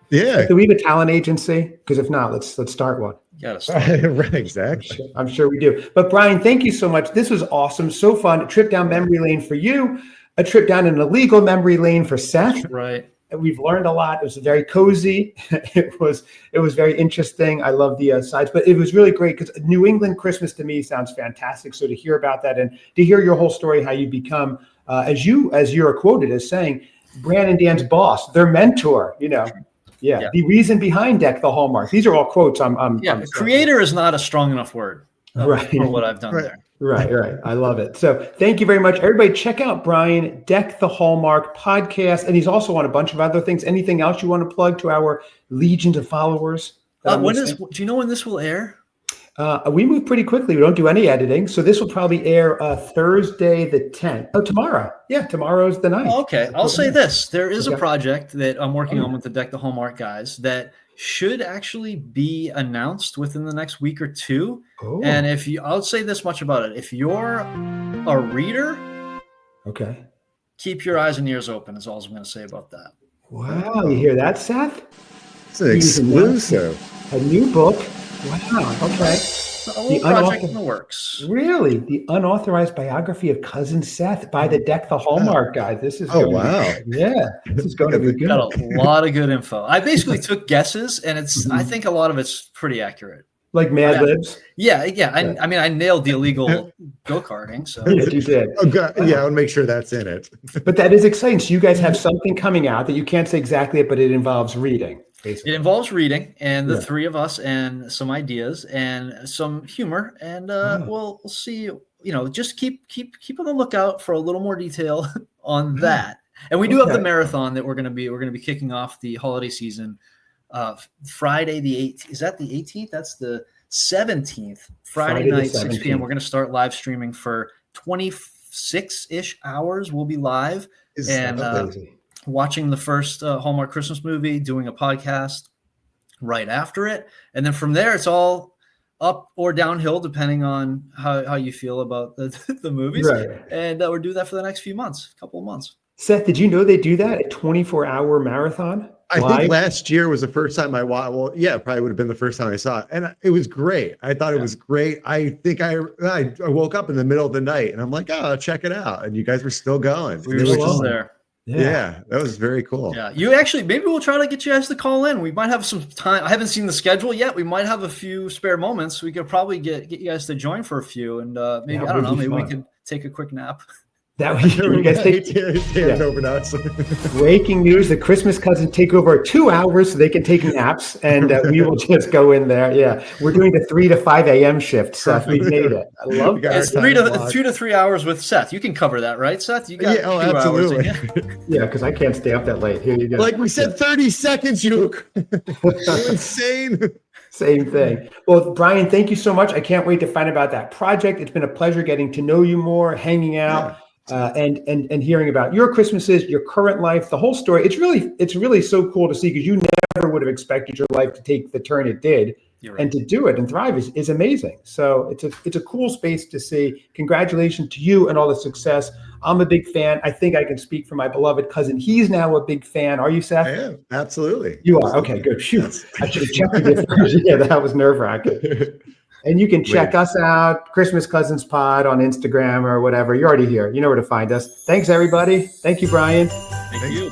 Yeah.
Do we have a talent agency? Because if not, let's start one.
You gotta start.
Right, exactly.
I'm sure we do. But Brian, thank you so much. This was awesome. So fun. A trip down memory lane for you. A trip down an illegal memory lane for Seth.
Right.
We've learned a lot. It was very cozy. It was very interesting. I love the sides, but it was really great because New England Christmas to me sounds fantastic. So to hear about that and to hear your whole story, how you become, as you're quoted as saying, Bran and Dan's boss, their mentor, the reason behind Deck the Hallmark. These are all quotes.
Creator is not a strong enough word for what I've done there.
Right. I love it. So thank you very much. Everybody check out Brian, Deck the Hallmark podcast. And he's also on a bunch of other things. Anything else you want to plug to our legions of followers?
Do you know when this will air?
We move pretty quickly. We don't do any editing. So this will probably air Thursday the 10th. Oh, tomorrow. Yeah, tomorrow's the 9th.
Okay. I'll say this. There is a project that I'm working on with the Deck the Hallmark guys that should actually be announced within the next week or two. And I'll say this much about it. If you're a reader, keep your eyes and ears open is all I'm going to say about that.
Wow. You hear that, Seth?
It's an exclusive.
A new book. Wow. Okay.
A little project in the works.
Really? The unauthorized biography of Cousin Seth by the Deck the Hallmark guy. This is
this
is going to be good.
Got a lot of good info. I basically took guesses, and I think a lot of it's pretty accurate.
Like Mad Libs?
Yeah. I mean, I nailed the illegal go-karting. So
yes, you did.
Oh, God. Yeah, I would make sure that's in it.
But that is exciting. So you guys have something coming out that you can't say exactly it, but it involves reading. Basically.
It involves reading and the three of us and some ideas and some humor. And we'll see, just keep on the lookout for a little more detail on that. And we do have the marathon that we're going to be kicking off the holiday season. Friday the 8th. Is that the 18th? That's the 17th. Friday night, 6 p.m. We're going to start live streaming for 26-ish hours. We'll be live watching the first Hallmark Christmas movie, doing a podcast right after it. And then from there, it's all up or downhill, depending on how you feel about the movies. Right. And we'll do that for the next couple of months.
Seth, did you know they do that? A 24-hour marathon?
I think last year was the first time I watched. Well, yeah, it probably would have been the first time I saw it. And it was great. I thought it was great. I think I woke up in the middle of the night and I'm like, oh, check it out. And you guys were still going.
We were still there.
Yeah, that was very cool.
Yeah, maybe we'll try to get you guys to call in. We might have some time. I haven't seen the schedule yet. We might have a few spare moments. We could probably get you guys to join for a few, and maybe we could take a quick nap.
That would you guys breaking news: the Christmas cousins take over 2 hours so they can take naps, and we will just go in there. Yeah, we're doing the 3 to 5 a.m. shift. Seth, we made it. I love that.
It's 2 to 3 hours with Seth. You can cover that, right, Seth? You got 2
absolutely.
hours.
Yeah, because I can't stay up that late. Here you go.
Like we said, 30 seconds. You're insane.
Same thing. Well, Brian, thank you so much. I can't wait to find out about that project. It's been a pleasure getting to know you more, hanging out. Yeah. And hearing about your Christmases, your current life, the whole story. It's really so cool to see because you never would have expected your life to take the turn it did, and to do it and thrive is amazing. So it's a cool space to see. Congratulations to you and all the success. I'm a big fan. I think I can speak for my beloved cousin. He's now a big fan. Are you, Seth?
I am. Absolutely.
You are. Okay, good. Shoot. I should have checked it first. Yeah, that was nerve-wracking. And you can check us out, Christmas Cousins Pod on Instagram or whatever. You're already here. You know where to find us. Thanks, everybody. Thank you, Brian.
Thank you.